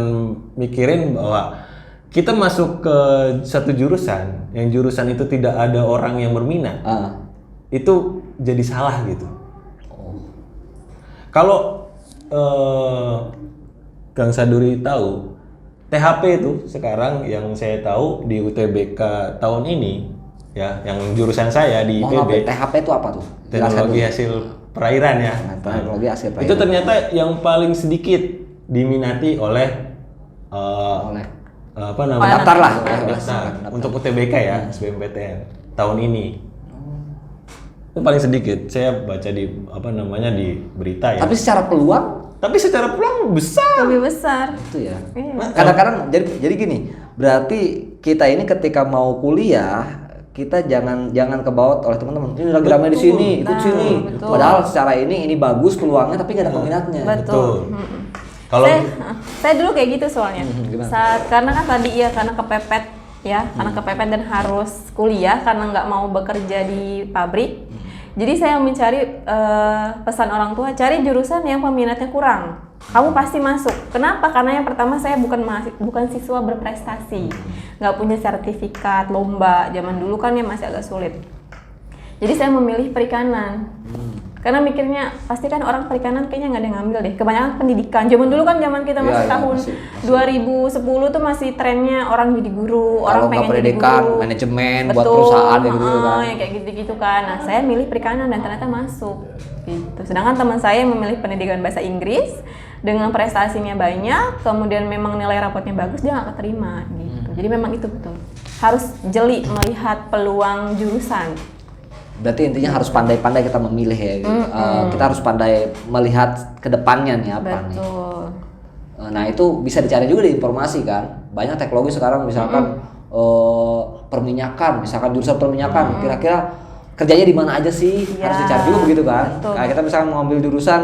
mikirin bahwa kita masuk ke satu jurusan, yang jurusan itu tidak ada orang yang berminat. Itu jadi salah gitu. Kalau Kang Saduri tahu, THP itu sekarang yang saya tahu di UTBK tahun ini, ya, yang jurusan saya di IPB. THP itu apa tuh? Teknologi hasil perairan ya. Teknologi hasil perairan. Itu ternyata yang paling sedikit diminati oleh apa namanya? Daftar lah. Daftar untuk UTBK ya, SBMPTN tahun ini. Itu paling sedikit. Saya baca di di berita ya. Tapi secara peluang besar. Lebih besar. itu ya. Iya. Kadang-kadang jadi gini. Berarti kita ini ketika mau kuliah kita jangan kebawa oleh teman-teman. Ini lagi ramai di sini, ikut sini. betul. Padahal secara ini bagus peluangnya tapi nggak ada peminatnya. Betul. Kalau Saya dulu kayak gitu soalnya. Gimana? Karena kan tadi karena kepepet ya, karena kepepet dan harus kuliah karena nggak mau bekerja di pabrik. Jadi saya mencari pesan orang tua, cari jurusan yang peminatnya kurang. Kamu pasti masuk. Kenapa? Karena yang pertama saya bukan siswa berprestasi, nggak punya sertifikat lomba. Zaman dulu kan ya masih agak sulit. Jadi saya memilih perikanan. Karena mikirnya pasti kan orang perikanan kayaknya nggak ada yang ngambil deh. Kebanyakan pendidikan. Zaman dulu kan zaman kita masih tahun 2010 tuh masih trennya orang jadi guru, orang pengen jadi pendidikan, guru. manajemen, Betul, buat perusahaan gitu kan. yang kayak gitu-gitu kan. Nah, saya milih perikanan dan ternyata masuk. Gitu. Sedangkan teman saya memilih pendidikan bahasa Inggris dengan prestasinya banyak, kemudian memang nilai rapotnya bagus, dia nggak keterima gitu. Jadi memang itu betul. Harus jeli melihat peluang jurusan. Berarti intinya harus pandai-pandai kita memilih ya gitu. Kita harus pandai melihat ke depannya nih apa nih. Betul. Nah itu bisa dicari juga di informasi kan. Banyak teknologi sekarang misalkan perminyakan, misalkan jurusan perminyakan, kira-kira kerjanya di mana aja sih? Ya, harus dicari juga begitu kan. betul. Kayak kita misalkan mau ambil jurusan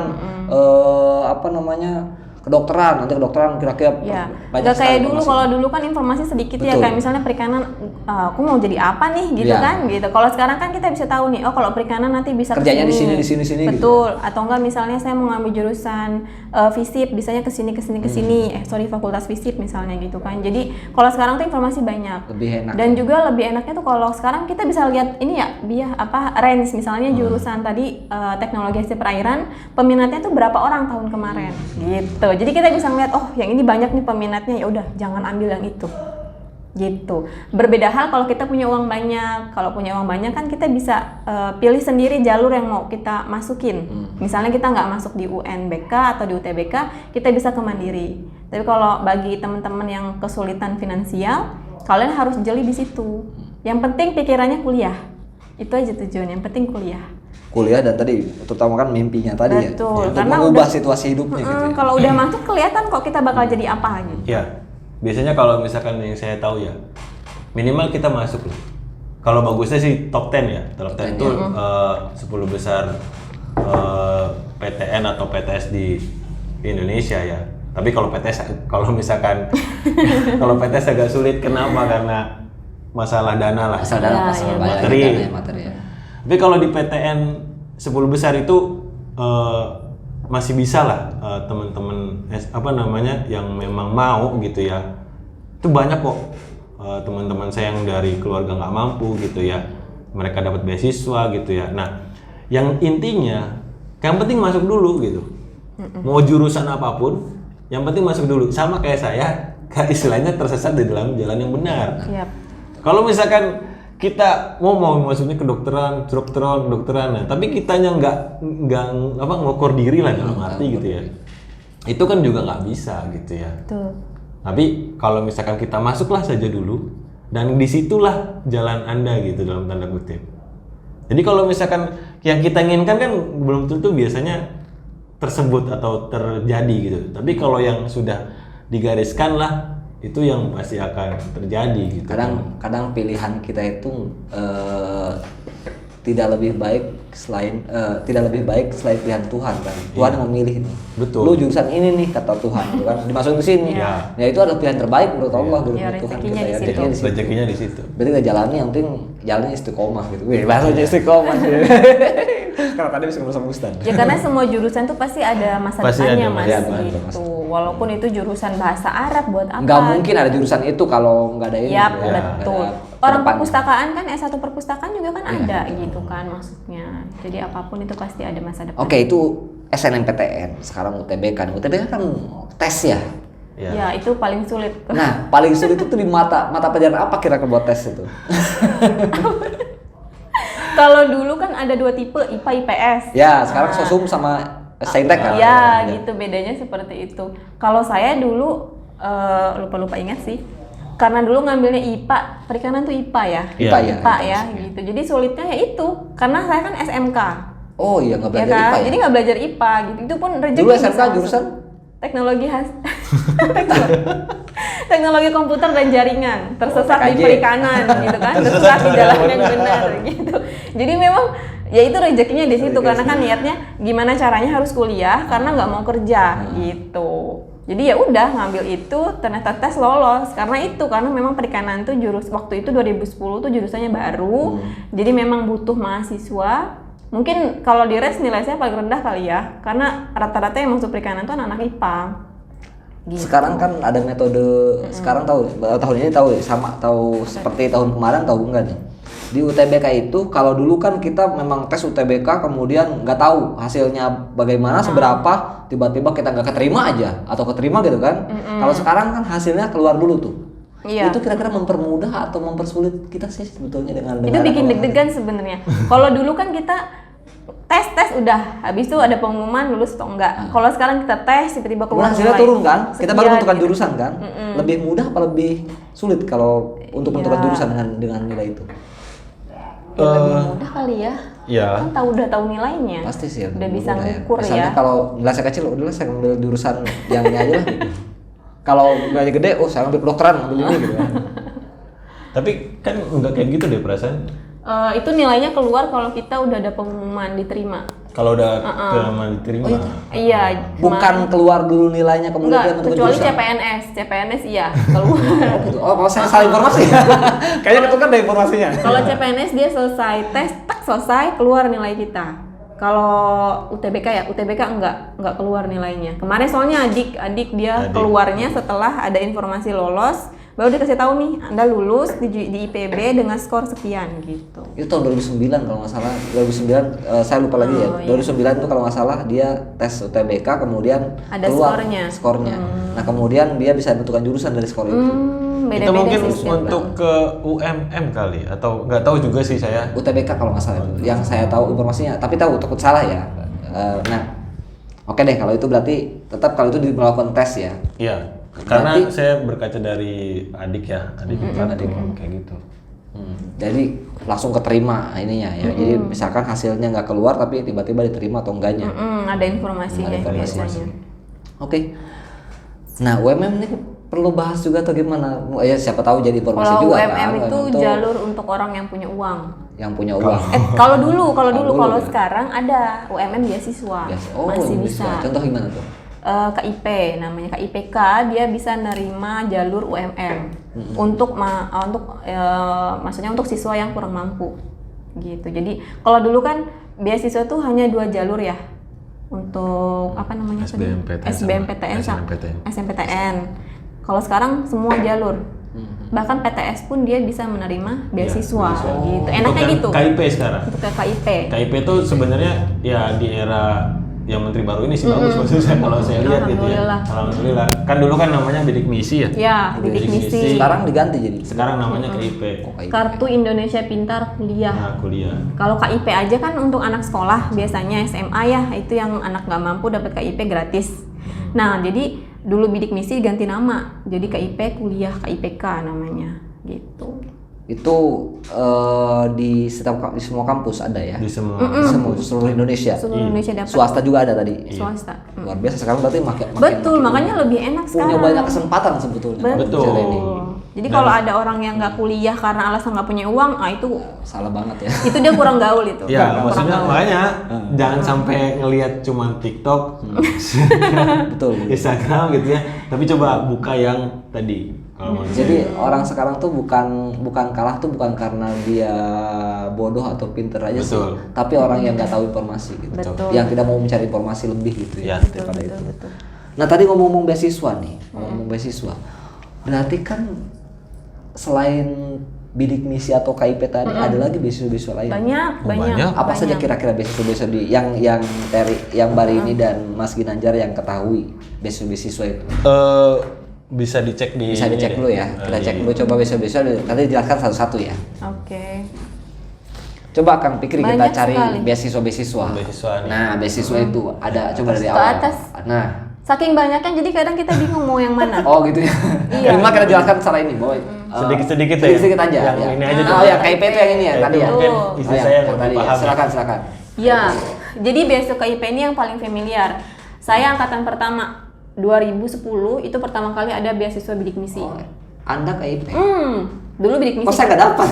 apa namanya? Kedokteran, nanti kedokteran kira-kira Ya, banyak nggak sekali kayak dulu. informasi. Kalau dulu kan informasi sedikit ya, Betul. kayak misalnya perikanan, aku mau jadi apa nih gitu Ya. kan, gitu. Kalau sekarang kan kita bisa tahu nih, oh kalau perikanan nanti bisa Kerjanya kesini. di sini gitu. Betul. Atau enggak misalnya saya mau ngambil jurusan FISIP, bisanya kesini. Fakultas FISIP misalnya gitu kan. Jadi kalau sekarang tuh informasi banyak. Lebih enak. Dan juga lebih enaknya tuh kalau sekarang kita bisa lihat ini ya, range misalnya jurusan tadi teknologi hasil perairan, peminatnya tuh berapa orang tahun kemarin gitu. Jadi kita bisa ngeliat, oh yang ini banyak nih peminatnya, ya udah jangan ambil yang itu. Gitu. Berbeda hal kalau kita punya uang banyak. Kalau punya uang banyak kan kita bisa pilih sendiri jalur yang mau kita masukin. Misalnya kita nggak masuk di UNBK atau di UTBK, kita bisa ke Mandiri. Tapi kalau bagi teman-teman yang kesulitan finansial, kalian harus jeli di situ. Yang penting pikirannya kuliah. Itu aja tujuan. Yang penting kuliah. Kuliah dan tadi terutama kan mimpinya tadi Betul, ya. Untuk karena mengubah udah- situasi hidupnya gitu ya. Kalau udah masuk kelihatan kok kita bakal jadi apa gitu. Ya, biasanya kalau misalkan yang saya tahu ya, minimal kita masuk loh. Kalau bagusnya sih top 10 ya. Top 10 itu 10 besar PTN atau PTS di Indonesia ya. Tapi kalau PTS, kalau misalkan kalau PTS agak sulit, kenapa? Karena masalah dana lah. Masalah Ya, bayar materi. materi ya. Tapi kalau di PTN 10 besar itu masih bisa lah teman-teman yang memang mau gitu ya. Itu banyak kok teman-teman saya yang dari keluarga nggak mampu gitu ya. Mereka dapat beasiswa gitu ya. Nah, yang intinya yang penting masuk dulu gitu. Mau jurusan apapun, yang penting masuk dulu. Sama kayak saya, istilahnya tersesat di dalam jalan yang benar. Yap. Kalau misalkan kita mau maksudnya kedokteran, nah, tapi kitanya nggak ngukur diri lah dalam arti gitu ya. Itu kan juga nggak bisa gitu ya. Tuh. Tapi kalau misalkan kita masuklah saja dulu, dan disitulah jalan Anda gitu dalam tanda kutip. Jadi kalau misalkan yang kita inginkan kan belum tentu biasanya tersebut atau terjadi gitu. Tapi kalau yang sudah digariskan lah, itu yang pasti akan terjadi gitu. Kadang pilihan kita itu tidak lebih baik selain pilihan Tuhan kan. Tuhan yang memilih nih. Betul. Lu jurusan ini nih kata Tuhan gitu kan. Dimasukin ke sini. Iya. Ya itu adalah pilihan terbaik menurut Allah menurut Ya, Tuhan rezekinya kita di ya. situ. Rezekinya di situ. Rezekinya di situ. Berarti kita jalani yang penting jalannya istiqomah gitu. Wih, bahasanya istiqomah. Kalau tadi bisa ngurus-ngurusan. Ya karena semua jurusan tuh pasti ada masa Pasti depannya ada mas masa depan, gitu. Walaupun itu jurusan bahasa Arab buat apa? Nggak mungkin ada jurusan itu kalau nggak ada ini. Yap, ya. betul. Ada Orang kedepannya. perpustakaan kan S1 perpustakaan juga kan Iya, ada gitu kan maksudnya. Jadi apapun itu pasti ada masa depan. Oke, itu SNMPTN. Sekarang UTBK. UTBK kan tes ya. Ya itu paling sulit. Nah, paling sulit itu di mata pelajaran apa kira-kira buat tes itu? Kalau dulu kan ada dua tipe, IPA IPS. Ya, sekarang sosum sama saintek kan? Ya, gitu bedanya seperti itu. Kalau saya dulu lupa ingat sih. Karena dulu ngambilnya IPA, perikanan tuh IPA ya. IPA ya. IPA ya gitu. Jadi sulitnya ya itu karena saya kan SMK. Oh iya, nggak Ya belajar kan? IPA ya? Jadi nggak belajar IPA gitu. Itu pun rezeki. Dulu SMK bisa masuk. jurusan? Teknologi teknologi komputer dan jaringan, tersesat di TKJ. perikanan gitu kan, tersesat di jalan yang benar gitu. Jadi memang ya itu rezekinya di situ karena kan niatnya gimana caranya harus kuliah karena nggak mau kerja gitu. Jadi ya udah ngambil itu, ternyata tes lolos karena memang perikanan tuh waktu itu 2010 tuh jurusannya baru. Jadi memang butuh mahasiswa Mungkin kalau di res nilai saya paling rendah kali ya, karena rata-rata yang masuk perikanan itu anak-anak IPA. Gitu. Sekarang kan ada metode, sekarang tahun ini tahu seperti tahun kemarin tahu enggak nih? Di UTBK itu kalau dulu kan kita memang tes UTBK kemudian nggak tahu hasilnya bagaimana seberapa, tiba-tiba kita nggak keterima aja atau keterima gitu kan. Kalau sekarang kan hasilnya keluar dulu tuh. Iya. Itu kira-kira mempermudah atau mempersulit kita sih sebetulnya dengan Itu bikin deg-degan sebenarnya. Kalau dulu kan kita tes udah, habis itu ada pengumuman lulus atau enggak. Kalau sekarang kita tes tiba-tiba keluar hasilnya nilai turun kan, kita baru sekian menentukan gitu. jurusan kan. Lebih mudah apa lebih sulit kalau untuk menentukan Iya. jurusan dengan nilai itu? Ya, lebih mudah kali ya. Ya. Kan udah tahu nilainya. Pasti sih Udah lebih bisa mudah ngukur Misalnya ya. kalau nilai saya kecil, udahlah saya ambil jurusan yang ini aja lah. Kalau nilainya gede, oh saya ambil kedokteran, ambil ini gitu kan. Tapi kan nggak kayak gitu deh perasaan. Itu nilainya keluar kalau kita udah ada pengumuman diterima. Kalau udah kelamaan diterima. Iya. Bukan keluar dulu nilainya kemudian dia Enggak, menentukan kecuali jurusan. CPNS iya keluar. Gitu. Oh, kalau saya salah informasi. Kayaknya itu kan ada informasinya. Kalau CPNS dia selesai tes, selesai keluar nilai kita. Kalau UTBK enggak keluar nilainya. Kemarin soalnya adik dia keluarnya setelah ada informasi lolos, baru dikasih tahu nih Anda lulus di IPB dengan skor sekian gitu. Itu tahun 2009 kalau nggak salah. 2009 saya lupa lagi ya. 2009 itu kalau nggak salah dia tes UTBK kemudian Ada keluar skornya. Nah kemudian dia bisa menentukan jurusan dari skor itu. Beda-beda Itu mungkin sih setiap untuk ke UMM kali atau nggak tahu juga sih saya. UTBK kalau nggak salah. Yang saya tahu informasinya, tapi tahu takut salah ya. Nah, oke deh kalau itu berarti tetap kalau itu melakukan tes ya. Iya. Karena saya berkaca dari adik ya, adik kayak gitu. Jadi langsung keterima ininya ya. Jadi misalkan hasilnya nggak keluar tapi tiba-tiba diterima atau enggaknya. ada informasinya biasanya. Oke. Nah UMM ini perlu bahas juga atau gimana? Ya siapa tahu jadi informasi Kalau juga UMM kan. itu UMM tuh jalur untuk orang yang punya uang. yang punya uang. Kalau dulu, dulu kalau ya. sekarang ada UMM beasiswa. Oh, Masih beasiswa. bisa. Contoh gimana tuh? KIP namanya KIPK, dia bisa nerima jalur UMM untuk maksudnya untuk siswa yang kurang mampu gitu. Jadi kalau dulu kan beasiswa tuh hanya 2 jalur ya, untuk apa namanya tadi? SBMPTN sama SNMPTN. Kalau sekarang semua jalur, bahkan PTS pun dia bisa menerima beasiswa gitu. Enaknya gitu. KIP sekarang. Untuk KIP. KIP itu sebenarnya ya di era yang menteri baru ini sih bagus maksudnya kalau saya lihat gitu ya. Alhamdulillah. Kan dulu kan namanya bidik misi ya. Ya, bidik misi. Sekarang diganti jadi. Sekarang namanya KIP. Kartu Indonesia Pintar Kuliah. Nah, kuliah. Kalau KIP aja kan untuk anak sekolah biasanya SMA ya, itu yang anak nggak mampu dapat KIP gratis. Nah, jadi dulu bidik misi ganti nama, jadi KIP Kuliah KIPK namanya, gitu. Itu di semua kampus ada ya? Di semua Seluruh Indonesia. Seluruh Indonesia dapat. Swasta juga ada tadi. Swasta. Luar biasa sekarang berarti makin Betul, makanya lebih enak punya sekarang. banyak kesempatan sebetulnya. Betul. Cara ini. Jadi kalau ada orang yang nggak kuliah karena alasan nggak punya uang, itu Salah banget ya. itu dia kurang gaul itu. Ya, Kurang maksudnya gaul. makanya jangan sampai ngelihat cuma TikTok, Betul. Instagram gitu ya. Tapi coba buka yang tadi. Kalau menurut Jadi orang sekarang tuh bukan kalah tuh bukan karena dia bodoh atau pinter aja sih, Betul. tapi orang yang nggak tahu informasi gitu, Betul. yang tidak mau mencari informasi lebih gitu ya. Ya. daripada itu. Betul. Nah tadi ngomong-ngomong beasiswa nih, ngomong beasiswa, berarti kan selain bidik misi atau KIP tadi ada lagi beasiswa-beasiswa lain. Banyak. Apa saja kira-kira beasiswa-beasiswa yang Bari ini dan Mas Ginanjar yang ketahui beasiswa itu? bisa dicek di Bisa dicek dulu ya. Kita cek dulu coba beasiswa-beasiswa nanti dijelaskan satu-satu ya. Oke. Coba Kang Pikri kita Banyak cari sekali. beasiswa. Beasiswa nih. Nah, beasiswa itu ada coba dari Ke awal. atas. Nah, Saking banyaknya jadi kadang kita bingung mau yang mana. oh gitu ya. Iya. Cuma kita jelaskan secara ini, Boy. Sedikit-sedikit ya. Sedikit aja. Yang ya. ini aja Oh, dulu. yang KIP itu yang ini ya tadi ya. Mungkin Betul. istri yang saya yang tadi. lebih paham. Silakan. Ya, jadi beasiswa KIP ini yang paling familiar. Saya angkatan pertama 2010 itu pertama kali ada beasiswa bidik misi. Oh, Anda KIP. Dulu bidik misi. Kok saya nggak dapat?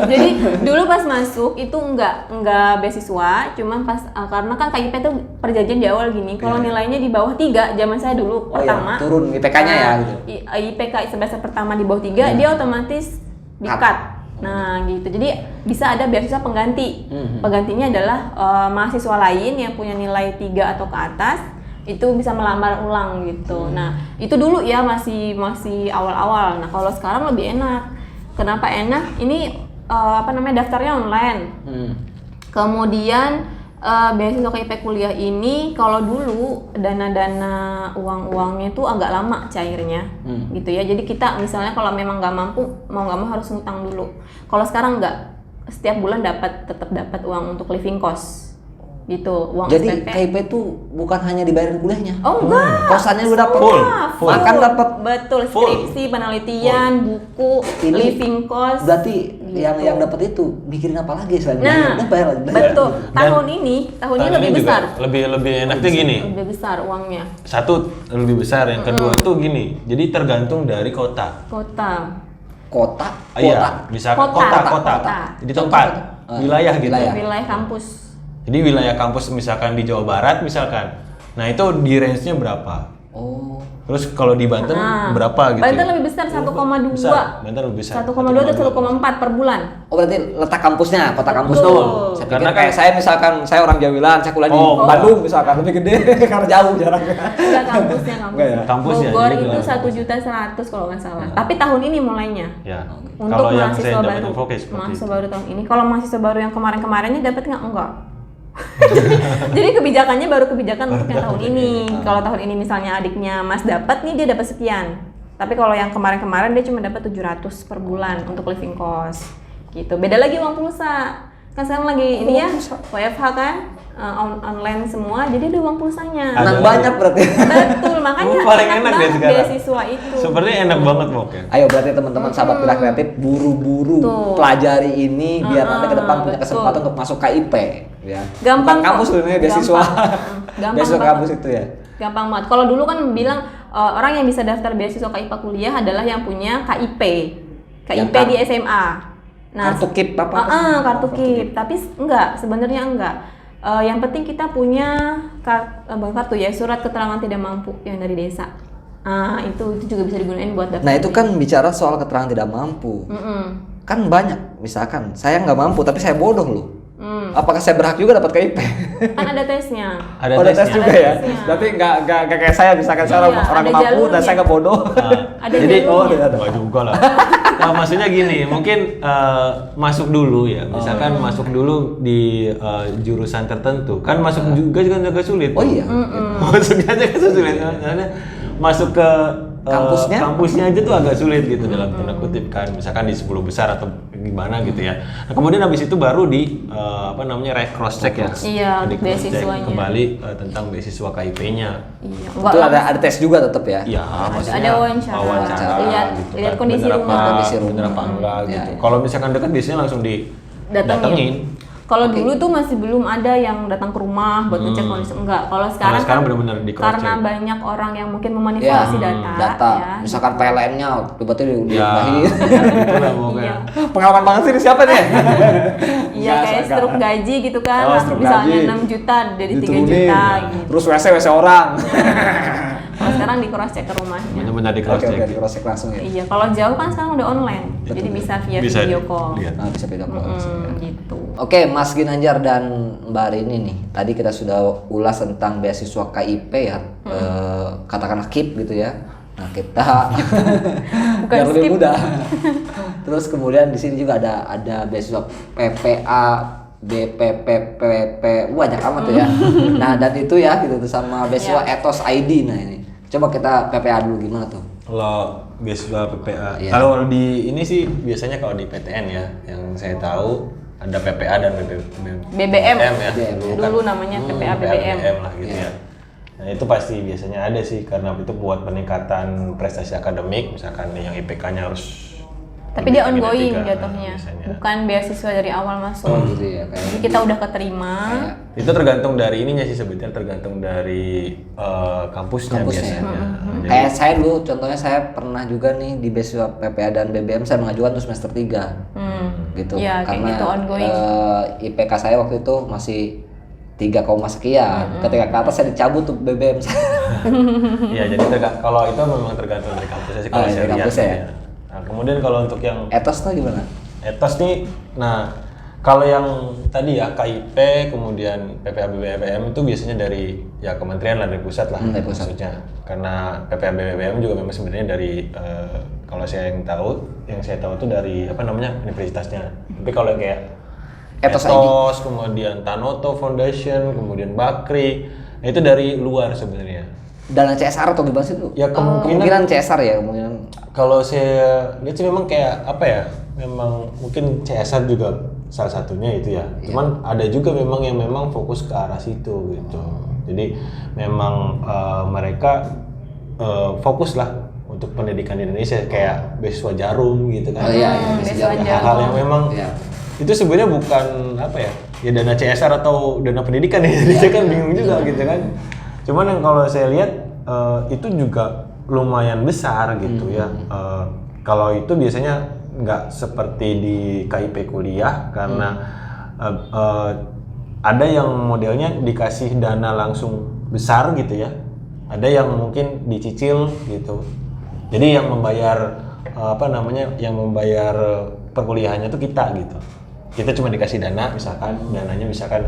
Jadi dulu pas masuk itu enggak beasiswa, cuman pas karena kan KIP tuh perjanjian di awal gini. Kalau nilainya di bawah 3 zaman saya dulu Oh pertama. ya, turun IPK-nya ya gitu. IPK semester pertama di bawah 3 dia otomatis di-cut. Nah, gitu. Jadi bisa ada beasiswa pengganti. Penggantinya adalah mahasiswa lain yang punya nilai 3 atau ke atas itu bisa melamar ulang gitu. Nah, itu dulu ya masih awal-awal. Nah, kalau sekarang lebih enak. Kenapa enak? Ini daftarnya online. Kemudian beasiswa KIP kuliah ini kalau dulu dana-dana uang-uangnya itu agak lama cairnya gitu ya. Jadi kita misalnya kalau memang nggak mampu, mau nggak mau harus ngutang dulu. Kalau sekarang nggak, setiap bulan tetap dapat uang untuk living cost gitu, uang Jadi SPP. KIP itu bukan hanya dibayarin kuliahnya. Oh enggak, kosannya udah dapat. full. Makan dapat. Betul, skripsi, penelitian, buku, Ini living cost. Berarti yang dapat itu mikirin apa lagi selain Nah, bayar lagi. betul. Dan Tahunnya lebih juga besar. lebih enaknya gini. Lebih besar uangnya. Satu lebih besar, yang kedua tuh gini. Jadi tergantung dari kota. Kota. Iya, misalkan kota. Jadi tempat, wilayah gitu. Wilayah kampus. Jadi wilayah kampus misalkan di Jawa Barat misalkan. Nah, itu di range-nya berapa? Oh. Terus kalau di Banten berapa gitu? Banten lebih besar 1,2. Besar. Banten lebih besar. 1,2 dan 1,4 per bulan. Oh, berarti letak kampusnya, kota kampus Betul. tuh. Saya pikir Karena kayak saya misalkan saya orang Jawilan, saya kuliah di Bandung misalkan lebih gede karena jauh jaraknya. Enggak kampusnya. Enggak ya? Kampusnya, Bogor jadi itu bilang. 1.100.000 kalau nggak salah. Tapi tahun ini mulainya. Ya. Untuk Kalau yang saya mahasiswa dapat baru. info kayak seperti Mahasiswa itu. baru tahun ini. Kalau mahasiswa baru yang kemarin-kemarinnya dapat nggak? Enggak. Jadi kebijakannya baru kebijakan untuk yang tahun ini. Kalau tahun ini misalnya adiknya Mas dapat nih, dia dapat sekian. Tapi kalau yang kemarin-kemarin dia cuma dapat 700 per bulan untuk living cost. Gitu. Beda lagi uang pulsa. Kan sekarang lagi ini ya, WFH kan, online semua, jadi ada uang pulsanya. Menang banyak berarti. Betul, makanya Paling enak deh banget sekarang. beasiswa itu. Sebenarnya enak banget Mok ya. Ayo berarti teman-teman sahabat Gerak Kreatif buru-buru Tuh. pelajari ini biar nanti ke depan punya betul. kesempatan untuk masuk KIP ya. Gampang Bukan kampus kok. sebenarnya beasiswa. Gampang Beasiswa banget. kampus itu ya. Gampang banget. Kalau dulu kan bilang orang yang bisa daftar beasiswa KIPA kuliah adalah yang punya KIP. KIP Yang di SMA. Kartu KIP apa? Kartu KIP. Tapi enggak, sebenarnya enggak. Yang penting kita punya kartu ya, surat keterangan tidak mampu yang dari desa. Itu juga bisa digunain buat daftar. Nah itu kan bicara soal keterangan tidak mampu. Kan banyak, misalkan saya nggak mampu tapi saya bodoh loh. Apakah saya berhak juga dapat KIP? Kan ada tesnya. Ada Ada tes tesnya. juga Ada ya. tesnya. Berarti nggak kayak saya, misalkan saya Iya, orang ada mampu jalurnya. dan saya nggak bodoh. Ada Jadi jalurnya. ada. Enggak juga lah. Nah, maksudnya gini, mungkin masuk dulu ya. Misalkan masuk dulu di jurusan tertentu. Kan masuk juga sulit. Oh iya. Masuknya aja kan sulit. Karena masuk ke kampusnya aja tuh agak sulit gitu dalam tanda kutip kan. Misalkan di 10 besar atau gimana gitu ya. Nah, kemudian habis itu baru di cross check ya. Iya, Di cross check beasiswanya. kembali tentang beasiswa KIP-nya. Iya, Itu ada tes juga tetap ya. Iya, maksudnya ada wawancara. Lihat kan. kondisi Bener rumah. Kondisi rumah. bener apa enggak Ya, gitu. ya. Kalau misalkan dekat biasanya langsung datengin. Kalau dulu tuh masih belum ada yang datang ke rumah buat ngecek kondisi, enggak. Kalau sekarang, sekarang kan benar-benar di cross karena check. banyak orang yang mungkin memanipulasi data. Ya. Misalkan PLN-nya tiba-tiba Ya, diudahin. itulah pokoknya. Iya. Pengalaman banget sih ini siapa nih? Iya, kayak struk gaji gitu kan. Oh, struk Misalnya gaji. 6 juta jadi 3 Diturunin. juta gitu. Terus WC orang. Kalau sekarang di cross check ke rumahnya. Benar-benar di cross Oke, check. di cross check langsung ya. Iya, kalau jauh kan sekarang udah online. Jadi bisa via Bisa video call. lihat. Nah, bisa beda langsung ya. Gitu. Oke, Mas Ginanjar dan Mbak Rini nih. Tadi kita sudah ulas tentang beasiswa KIP ya, katakanlah KIP gitu ya. Nah, kita Bukan biar lebih skip. mudah. Terus kemudian di sini juga ada beasiswa PPA, BPPPP, banyak amat tuh ya. Nah, dan itu ya gitu tuh sama beasiswa Ethos ID. Nah, ini. Coba kita PPA dulu gimana tuh? Kalau beasiswa PPA, Iya. kalau di ini sih biasanya kalau di PTN ya, yang saya tahu ada PPA dan BBM. ya. BBM. Dulu namanya PPA BBM. lah gitu Iya. ya. Nah itu pasti biasanya ada sih karena itu buat peningkatan prestasi akademik, misalkan yang IPK-nya harus. Tapi lebih dia dari ongoing 3, jatuhnya, biasanya. bukan beasiswa dari awal masuk. Oh, gitu ya kayak. Jadi kita udah keterima. Kayak Itu tergantung dari ininya sih sebetulnya, tergantung dari kampusnya kampusnya. biasanya. Jadi, Kayak saya dulu, contohnya saya pernah juga nih di beasiswa PPA dan BBM saya mengajukan tuh semester 3 gitu. Iya, kayak Karena gitu ongoing. IPK saya waktu itu masih 3, sekian. Ketika ke atas saya dicabut tuh BBM saya. Iya, jadi kalau itu memang tergantung dari kampusnya sih kalau Oh, saya dari lihat. kampusnya ya? Nah, kemudian kalau untuk yang Ethos tuh gimana? Ethos nih, nah Kalau yang tadi ya KIP kemudian PPABBM itu biasanya dari ya kementerian lah, dari pusat lah Dari pusat. maksudnya. Karena PPABBM juga memang sebenarnya dari kalau saya tahu tuh dari apa namanya universitasnya. Tapi kalau kayak Ethos kemudian Tanoto Foundation, kemudian Bakri, nah itu dari luar sebenarnya. Dana CSR atau gimana sih itu? Ya Kemungkinan CSR ya, kemungkinan. Kalau saya lihat sih memang kayak apa ya, memang mungkin CSR juga salah satunya itu ya. Cuman ada juga memang yang memang fokus ke arah situ gitu. Jadi memang mereka fokus lah untuk pendidikan di Indonesia kayak beasiswa Jarum gitu kan. Oh iya, beasiswa Jarum. Jarum. Hal yang memang Iya. itu sebenarnya bukan apa ya, ya dana CSR atau dana pendidikan ya. Jadi saya kan bingung juga gitu kan. Cuman yang kalau saya lihat itu juga lumayan besar gitu ya. Kalau itu biasanya nggak seperti di KIP kuliah karena ada yang modelnya dikasih dana langsung besar gitu ya. Ada yang mungkin dicicil gitu. Jadi yang membayar yang membayar perkuliahannya tuh kita gitu. Kita cuma dikasih dana, misalkan dananya misalkan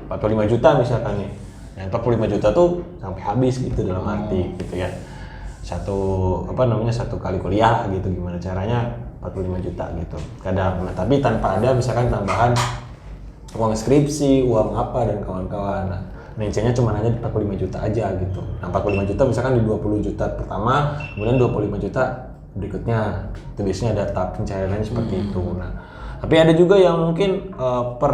45 juta misalkan nih. Yang 45 juta tuh sampai habis gitu dalam arti gitu ya. Satu kali kuliah gitu, gimana caranya 45 juta gitu. Kadang tapi tanpa ada misalkan tambahan uang skripsi, uang apa dan kawan-kawan. Nah, rinciannya cuma hanya 45 juta aja gitu. Nah, 45 juta misalkan di 20 juta pertama, kemudian 25 juta berikutnya. Itu biasanya ada tahap pencairannya seperti itu. Nah, tapi ada juga yang mungkin per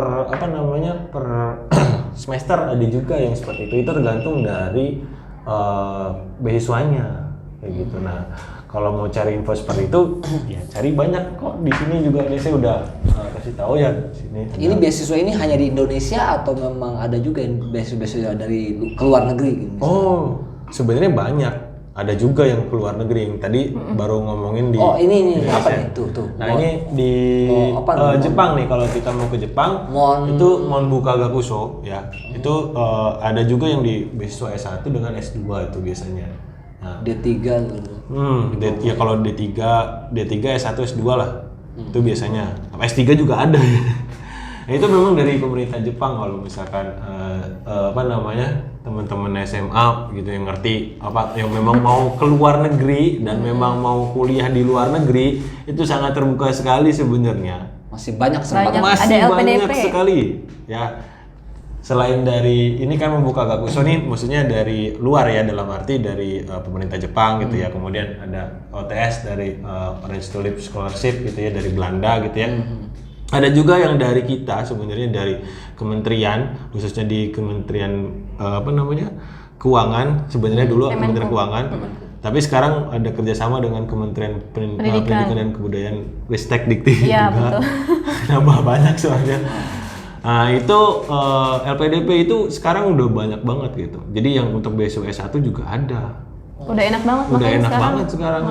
semester ada juga yang seperti itu. Itu tergantung dari beasiswanya kayak gitu. Nah, kalau mau cari info seperti itu, ya cari banyak kok di sini juga. Saya udah kasih tahu ya di sini. Ini beasiswa ini hanya di Indonesia atau memang ada juga yang beasiswa dari keluar negeri gitu? Oh, sebenarnya banyak. Ada juga yang keluar negeri yang tadi baru ngomongin di. Oh, ini Indonesia. apa nih? Tuh. Nah, ini di Jepang nih. Kalau kita mau ke Jepang, itu Monbuka Gakuso ya. Itu ada juga yang di beasiswa S1 dengan S2 itu biasanya. Nah, D3 gitu. ya kalau D3 S1 S2 lah. Itu biasanya. S3 juga ada. Nah, itu memang dari pemerintah Jepang kalau misalkan teman-teman SMA gitu yang ngerti yang memang mau keluar negeri dan memang mau kuliah di luar negeri, itu sangat terbuka sekali sebenarnya. Masih banyak kesempatan. Masih Ada banyak LPDP. sekali ya. Selain dari ini kan Monbuka Gakuso nih, maksudnya dari luar ya, dalam arti dari pemerintah Jepang gitu ya. Kemudian ada OTS dari Orange Tulip Scholarship gitu ya, dari Belanda gitu ya. Ada juga yang dari kita sebenarnya, dari kementerian, khususnya di Kementerian Keuangan sebenarnya dulu Kementerian Keuangan. Tapi sekarang ada kerjasama dengan Kementerian Pendidikan dan Kebudayaan, Ristek Dikti Iya, juga. betul. Nambah banyak soalnya. Nah itu LPDP itu sekarang udah banyak banget gitu. Jadi yang untuk beasiswa S1 juga ada. Udah enak banget. Udah makanya enak banget sekarang.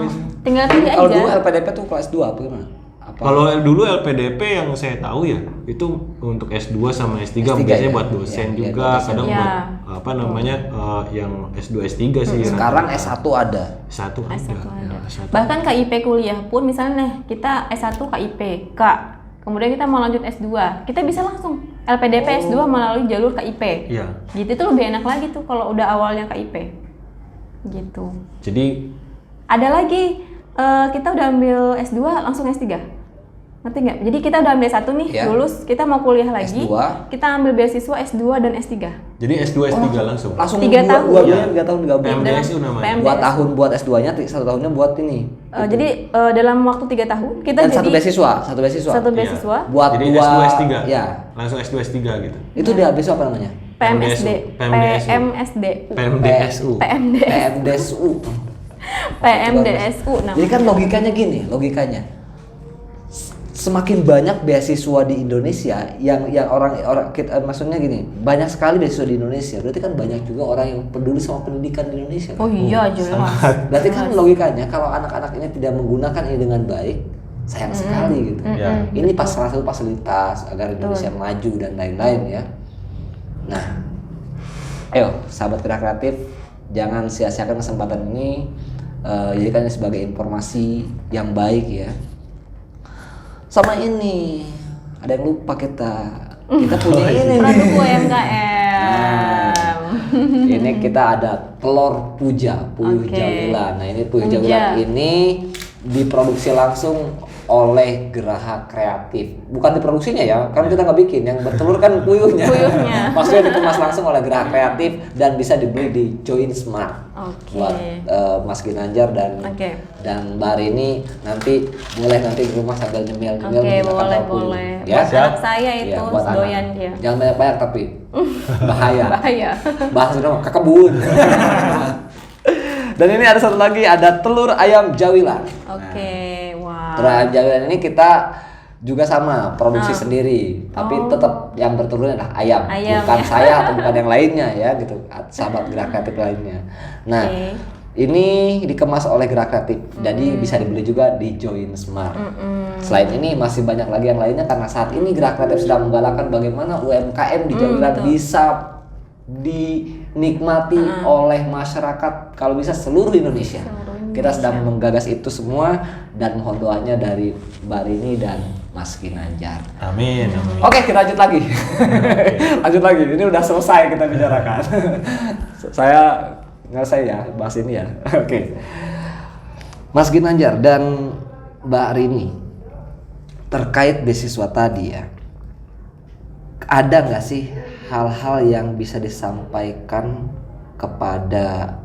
Tinggal pilih Kalau aja. dulu LPDP tuh kelas 2 apa gimana? Kalau dulu LPDP yang saya tahu ya, itu untuk S2 sama S3, biasanya buat dosen juga, kadang buat yang S2 S3 sih. Sekarang S1 ada. S1 ada. Ya, S1. Bahkan KIP kuliah pun misalnya kita S1 KIP, kemudian kita mau lanjut S2, kita bisa langsung LPDP S2 melalui jalur KIP. Iya. Gitu itu lebih enak lagi tuh kalau udah awalnya KIP. Gitu. Jadi Ada lagi kita udah ambil S2 langsung S3. Ngerti nggak? Jadi kita udah ambil S1 nih, Ya. lulus, kita mau kuliah lagi, S2. kita ambil beasiswa S2 dan S3. jadi S2 S3 langsung. Langsung 3 tahun. dua-duanya 3 tahun digabung. PMDSU namanya. PMDSU. 2 tahun buat S2-nya, 1 tahunnya buat ini. Jadi dalam waktu 3 tahun kita Dan jadi satu beasiswa. satu beasiswa Buat Jadi dua, S2 S3. ya. Langsung S2 S3 gitu. Itu dia beasiswa apa namanya? PMSD, PMDSU. PMSD, PMDSU. PMDSU namanya. Jadi kan logikanya gini, semakin banyak beasiswa di Indonesia yang orang kita, maksudnya gini, banyak sekali beasiswa di Indonesia. Berarti kan banyak juga orang yang peduli sama pendidikan di Indonesia. Oh iya jelas. Berarti kan logikanya kalau anak-anak ini tidak menggunakan ini dengan baik, sayang sekali gitu. Ya. Ini salah satu fasilitas agar Indonesia maju dan lain-lain ya. Nah, ayo sahabat Gerak Kreatif, jangan sia-siakan kesempatan ini. Jadikan ini sebagai informasi yang baik ya. Sama ini, ada yang lupa kita punya ini nih. Produk UMKM. Nah, ini kita ada telur puyuh Oke. Jawilan. Nah, ini puyuh Puja. Jawilan ini diproduksi langsung oleh Geraha Kreatif. Bukan diproduksinya ya, kan kita nggak bikin. Yang bertelur kan puyuhnya. Puyuhnya. Maksudnya dikemas langsung oleh Geraha Kreatif dan bisa dibeli di Join Smart. Oke. Buat Mas Ginanjar dan Oke. dan Mbak Rini nanti boleh nanti di rumah sambil nyemil-nyemil Oke, menggunakan boleh, telur puyuh. boleh. Ya. Buat anak saya itu Iya, buat anak. doyan dia. Jangan banyak-banyak tapi bahaya. Bahaya. Bahasanya ke kebun. Dan ini ada satu lagi, ada telur ayam Jawilan. Oke, wah. Telur ayam Jawilan ini kita juga sama produksi sendiri, tapi tetap yang bertelurnya adalah ayam, Ayam, bukan ya. saya atau bukan yang lainnya ya gitu, sahabat Gerak Kreatif lainnya. Nah, Oke. ini dikemas oleh Gerak Kreatif, jadi bisa dibeli juga di Join Smart. Selain ini masih banyak lagi yang lainnya karena saat ini Gerak Kreatif sedang menggalakkan bagaimana UMKM di Jawilan betul. bisa dinikmati oleh masyarakat kalau bisa seluruh Indonesia. Kita sedang menggagas itu semua dan mohon doanya dari Mbak Rini dan Mas Ginanjar. Amin. Oke, kita lanjut lagi. Lanjut lagi. Ini udah selesai kita bicarakan. Saya nggak ya bahas ini ya. Oke. Mas Ginanjar dan Mbak Rini terkait beasiswa tadi ya. Ada nggak sih hal-hal yang bisa disampaikan kepada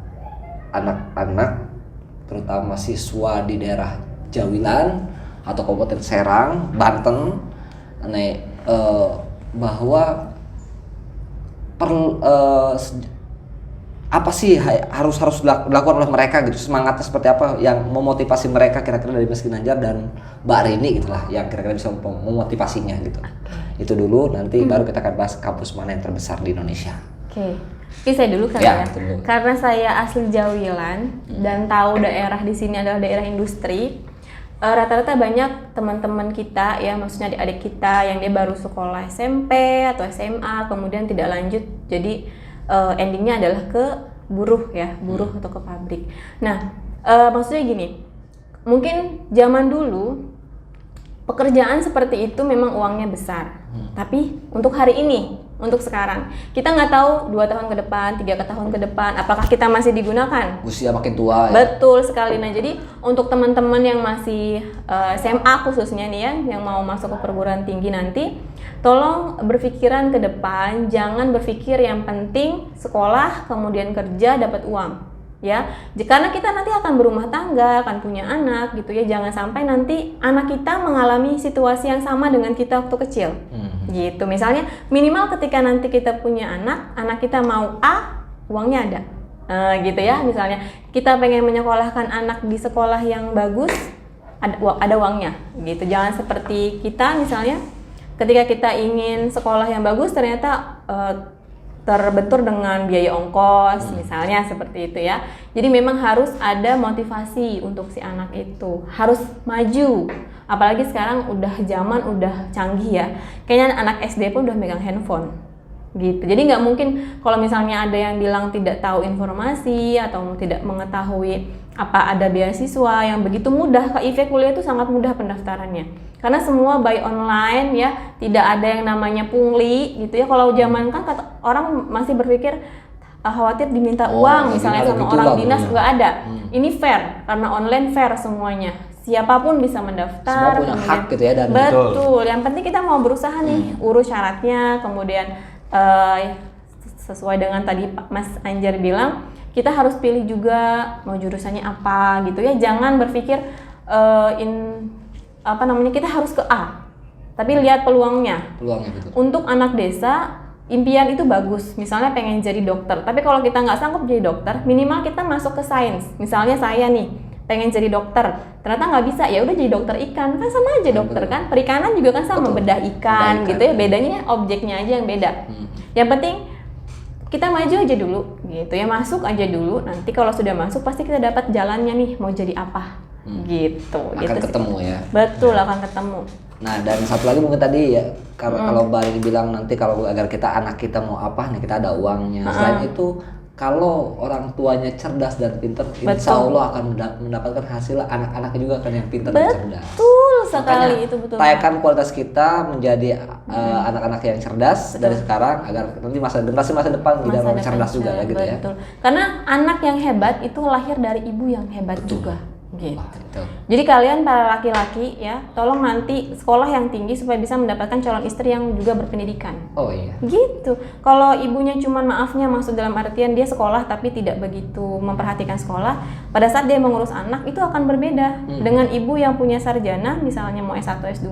anak-anak, terutama siswa di daerah Jawilan atau Kabupaten Serang, Banten, bahwa apa sih harus dilakukan oleh mereka gitu, semangatnya seperti apa yang memotivasi mereka kira-kira dari Mas Ginanjar dan Mbak Rini gitulah yang kira-kira bisa memotivasinya gitu. Itu dulu, nanti baru kita akan bahas kampus mana yang terbesar di Indonesia. Oke. Oke, saya dulu kali Ya, ya. dulu. Karena saya asli Jawilan dan tahu daerah di sini adalah daerah industri. Rata-rata banyak teman-teman kita ya, maksudnya adik-adik kita yang dia baru sekolah SMP atau SMA kemudian tidak lanjut, jadi endingnya adalah ke buruh ya, buruh atau ke pabrik. Nah, maksudnya gini, mungkin zaman dulu pekerjaan seperti itu memang uangnya besar, tapi untuk hari ini, untuk sekarang, kita nggak tahu 2 tahun ke depan, 3 tahun ke depan, apakah kita masih digunakan? Usia makin tua ya. Betul sekali. Nah, jadi untuk teman-teman yang masih SMA khususnya nih ya, yang mau masuk ke perguruan tinggi nanti, tolong berpikiran ke depan, jangan berpikir yang penting sekolah kemudian kerja dapat uang. Ya, karena kita nanti akan berumah tangga, akan punya anak gitu ya. Jangan sampai nanti anak kita mengalami situasi yang sama dengan kita waktu kecil. Gitu. Misalnya minimal ketika nanti kita punya anak kita mau A, uangnya ada. Gitu ya. Misalnya kita pengen menyekolahkan anak di sekolah yang bagus, ada uangnya gitu. Jangan seperti kita misalnya ketika kita ingin sekolah yang bagus ternyata terbentur dengan biaya ongkos misalnya seperti itu ya. Jadi memang harus ada motivasi untuk si anak itu, harus maju. Apalagi sekarang udah zaman udah canggih ya. Kayaknya anak SD pun udah megang handphone. Gitu. Jadi nggak mungkin kalau misalnya ada yang bilang tidak tahu informasi atau tidak mengetahui apa ada beasiswa yang begitu mudah. KIV kuliah itu sangat mudah pendaftarannya. Karena semua by online ya, tidak ada yang namanya pungli gitu ya. Kalau zaman kan orang masih berpikir khawatir diminta uang misalnya sama orang dinas, nggak ada. Ini fair karena online fair semuanya. Siapapun bisa mendaftar. Semua punya hak gitu ya, dan betul. Yang penting kita mau berusaha nih, urus syaratnya, kemudian sesuai dengan tadi Pak Mas Anjar bilang, kita harus pilih juga mau jurusannya apa gitu ya. Jangan berpikir kita harus ke A, tapi lihat peluangnya. Betul. Untuk anak desa, impian itu bagus, misalnya pengen jadi dokter, tapi kalau kita nggak sanggup jadi dokter, minimal kita masuk ke sains. Misalnya saya nih pengen jadi dokter, ternyata nggak bisa, ya udah jadi dokter ikan, kan sama aja dokter kan. Perikanan juga kan sama, bedah ikan gitu ya, bedanya objeknya aja yang beda. Yang penting kita maju aja dulu gitu ya, masuk aja dulu, nanti kalau sudah masuk pasti kita dapat jalannya nih mau jadi apa. Gitu. Akan ketemu ya. Betul, akan ketemu. Nah, dan satu lagi mungkin tadi ya, kalau Mbak Rini bilang nanti kalau agar anak kita mau apa, nih kita ada uangnya. Selain itu, kalau orang tuanya cerdas dan pintar, insya Allah akan mendapatkan hasil, anak-anaknya juga akan yang pintar dan cerdas. Betul sekali, Makanya itu betul. tayakan kualitas kita menjadi anak-anak yang cerdas dari sekarang agar nanti generasi masa depan jadi orang cerdas juga ya gitu ya. Betul. Karena anak yang hebat itu lahir dari ibu yang hebat juga. Gitu. Wah, betul. Jadi kalian para laki-laki ya, tolong nanti sekolah yang tinggi supaya bisa mendapatkan calon istri yang juga berpendidikan. Oh iya. Gitu. Kalau ibunya cuman maafnya maksud dalam artian dia sekolah tapi tidak begitu memperhatikan sekolah, pada saat dia mengurus anak itu akan berbeda. Dengan ibu yang punya sarjana, misalnya mau S1, S2,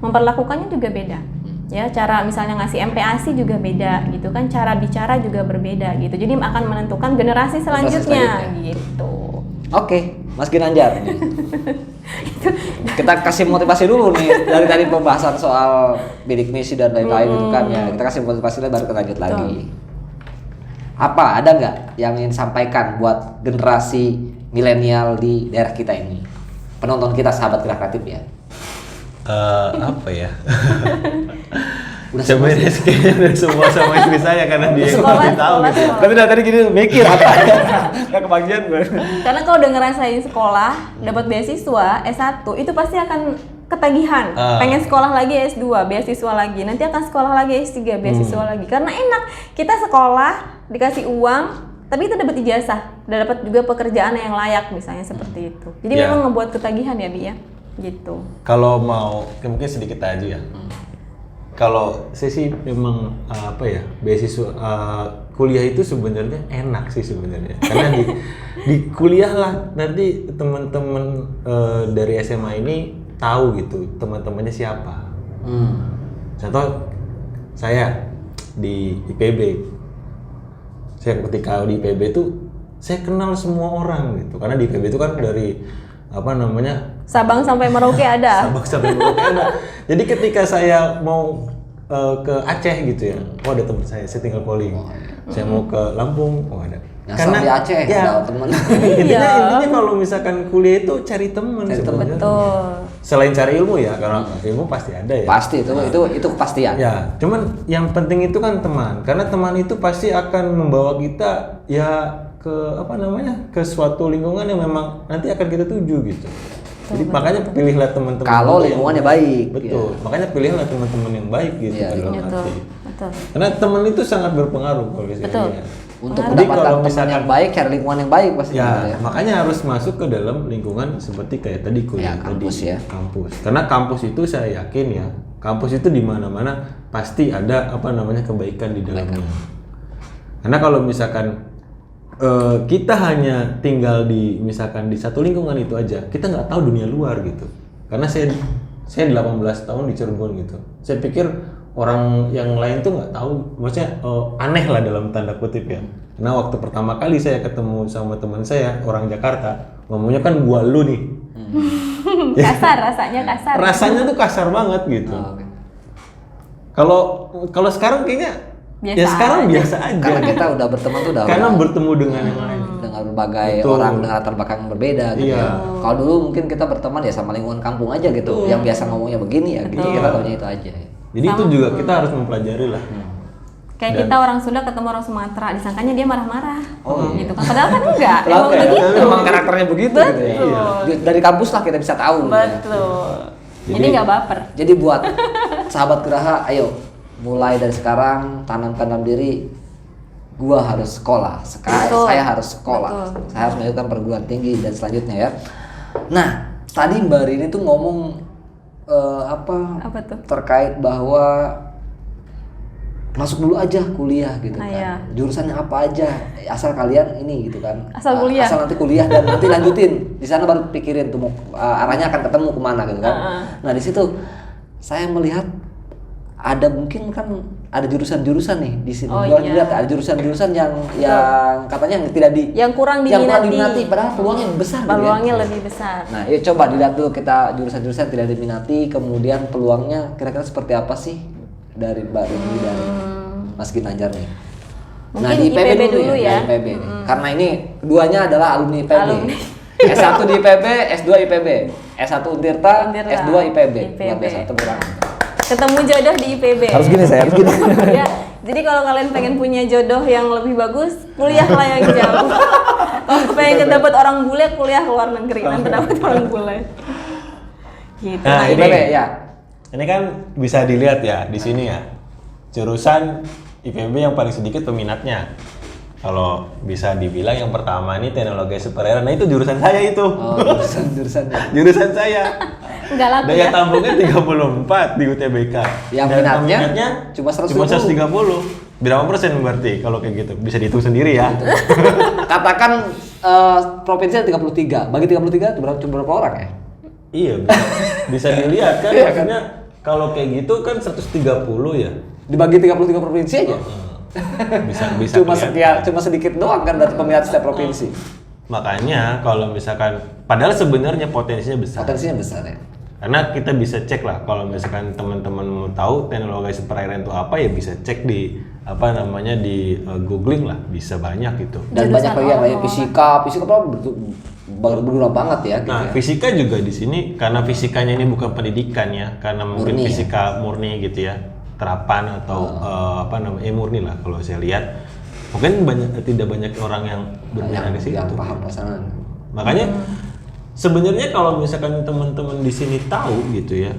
memperlakukannya juga beda. Ya, cara misalnya ngasih MPASI juga beda gitu kan, cara bicara juga berbeda gitu. Jadi akan menentukan generasi selanjutnya gitu. Oke, Mas Ginanjar. Kita kasih motivasi dulu nih dari tadi pembahasan soal bidik misi dan lain-lain gitu kan ya. Kita kasih motivasi dulu baru kita lanjut lagi. Apa ada nggak yang ingin sampaikan buat generasi milenial di daerah kita ini? Penonton kita sahabat Gerak Kreatif ya. Apa ya? Udah Sebenarnya kayaknya udah semua sama istri saya karena dia yang Sekolah, lebih tahu sekolah, gitu. sekolah. Tapi dari tadi gini mikir apa ya? Nggak kebagian gue. Karena kalau udah ngerasain sekolah, dapat beasiswa S1, itu pasti akan ketagihan. Pengen sekolah lagi S2, beasiswa lagi. Nanti akan sekolah lagi S3, beasiswa lagi. Karena enak, kita sekolah, dikasih uang, tapi kita dapat ijazah. Udah dapat juga pekerjaan yang layak misalnya seperti itu. Jadi Ya. memang ngebuat ketagihan ya, Bi ya. Gitu. Kalau mau, mungkin sedikit aja ya. Kalau saya sih memang apa ya, beasiswa kuliah itu sebenarnya enak sih sebenarnya. Karena di kuliah lah nanti teman-teman dari SMA ini tahu gitu teman-temannya siapa. Contoh saya di IPB. Saya ketika di IPB itu saya kenal semua orang gitu. Karena di IPB itu kan dari apa namanya, Sabang sampai Merauke ada. Sabang sampai Merauke ada. Jadi ketika saya mau ke Aceh gitu ya, oh ada teman saya tinggal Polling. Saya mau ke Lampung, oh ada. Yang di Aceh ada teman. intinya kalau misalkan kuliah itu cari teman sebenarnya. Betul. Selain cari ilmu ya, karena ilmu pasti ada ya. Pasti itu kepastian. Ya, cuman yang penting itu kan teman. Karena teman itu pasti akan membawa kita ya ke apa namanya, ke suatu lingkungan yang memang nanti akan kita tuju gitu. Jadi makanya pilihlah teman-teman Kalau yang- lingkungannya baik. Betul. Makanya pilihlah teman-teman yang baik gitu Iya, dalam Betul. arti. Betul. Karena teman itu sangat berpengaruh kalau saya Betul. lihat. Untuk Jadi mendapatkan kalau teman misalkan- yang baik, cari lingkungan yang baik pasti. Ya, gitu makanya harus masuk ke dalam lingkungan seperti kayak tadi kuliah Ya, kampus tadi. ya. Kampus. Karena kampus itu saya yakin ya, kampus itu di mana-mana pasti ada apa namanya kebaikan di dalamnya. Karena kalau misalkan kita hanya tinggal di misalkan di satu lingkungan itu aja, kita nggak tahu dunia luar gitu. Karena saya 18 tahun di Cirebon gitu. Saya pikir orang yang lain tuh nggak tahu, maksudnya aneh lah dalam tanda kutip ya. Karena waktu pertama kali saya ketemu sama teman saya orang Jakarta, ngomongnya kan gua lu nih. Kasar, rasanya kasar. Rasanya tuh kasar banget gitu. Oh, oke. Kalau sekarang kayaknya Biasa ya sekarang aja. biasa aja. Karena kita udah berteman tuh udah Karena bertemu dengan yang lain. dengan berbagai Betul. orang dengan latar belakang yang berbeda gitu Iya. ya. Kalau dulu mungkin kita berteman ya sama lingkungan kampung aja gitu. Yang biasa ngomongnya begini ya gitu. Kita taunya itu aja. Jadi itu juga kita harus mempelajari lah. Kayak kita orang Sunda ketemu orang Sumatera, disangkanya dia marah-marah. Oh, Gitu kan. Padahal kan enggak, emang Kenapa ya? begitu. Emang karakternya begitu gitu ya. Betul. Dari kampus lah kita bisa tahu. gitu ya. Betul. Jadi nggak baper. Jadi buat sahabat Geraha, ayo mulai dari sekarang tanamkan dalam diri, gua harus sekolah. Betul. Saya harus sekolah. Betul. Saya harus melanjutkan perguruan tinggi dan selanjutnya ya. Nah, tadi Mbak Rini tuh ngomong Apa tuh? terkait bahwa masuk dulu aja kuliah gitu kan. Iya. Jurusannya apa aja, asal kalian ini gitu kan. Asal kuliah. Asal nanti kuliah dan nanti lanjutin. Di sana baru pikirin tuh mau arahnya akan ketemu kemana gitu kan. Nah, di situ saya melihat ada mungkin kan ada jurusan-jurusan nih di sini. Oh, Gua iya. lihat ada jurusan-jurusan yang katanya tidak di Yang kurang yang kurang diminati. diminati, padahal peluangnya besar gitu ya. Peluangnya lebih besar. Nah, yuk coba dilihat dulu kita jurusan-jurusan yang tidak diminati, kemudian peluangnya kira-kira seperti apa sih dari Mbak Rini dan Mas Ginanjar nih. Mungkin Nah, di IPB, dulu ya. ya. Di IPB nih. Karena ini keduanya adalah alumni IPB. Alumni. S1 di IPB, S2 IPB. S1 Untirta, Untirta. S2 IPB. Luar IPB. biasa tepuk tangan. Ketemu jodoh di IPB. Harus gini saya, harus gini. Ya, jadi kalau kalian pengen punya jodoh yang lebih bagus, kuliahlah yang jauh. Kalau pengen dapat orang bule, kuliah ke luar negeri, nanti dapat orang bule. Gitu. Nah, ini IPB ya. Ini kan bisa dilihat ya di sini ya. Jurusan IPB yang paling sedikit peminatnya. Kalau bisa dibilang yang pertama ini teknologi superera. Nah, itu jurusan saya itu. Oh, jurusannya. Jurusan saya. Nggak laku Daya ya. tampungnya 34 di UTBK. Yang Dan minatnya peminatnya cuma 120. Cuma 130. Berapa persen berarti kalau kayak gitu? Bisa dihitung sendiri ya. Katakan provinsi ada 33. Bagi 33 itu berapa orang ya? Iya, bisa dilihat kan. Iya kan? Maksudnya kalau kayak gitu kan 130 ya. Dibagi 33 provinsi aja. Bisa Cuma kelihatan. cuma sedikit doang kan dari peminat setiap provinsi. Makanya kalau misalkan padahal sebenarnya potensinya besar. Potensinya besar ya. Karena kita bisa cek lah kalau misalkan teman-teman mau tahu teknologi superairan itu apa ya bisa cek di apa namanya di googling lah, bisa banyak gitu. Dan Jurusan banyak lagi yang lain orang-orang. fisika berguna banget ya gitu Nah, ya. fisika juga di sini karena fisikanya ini bukan pendidikan ya, karena mungkin Murni ya? fisika murni gitu ya, terapan atau apa namanya murni lah kalau saya lihat. Mungkin tidak banyak orang yang berminat di situ. Yang paham pasangan. Makanya sebenarnya kalau misalkan teman-teman di sini tahu gitu ya,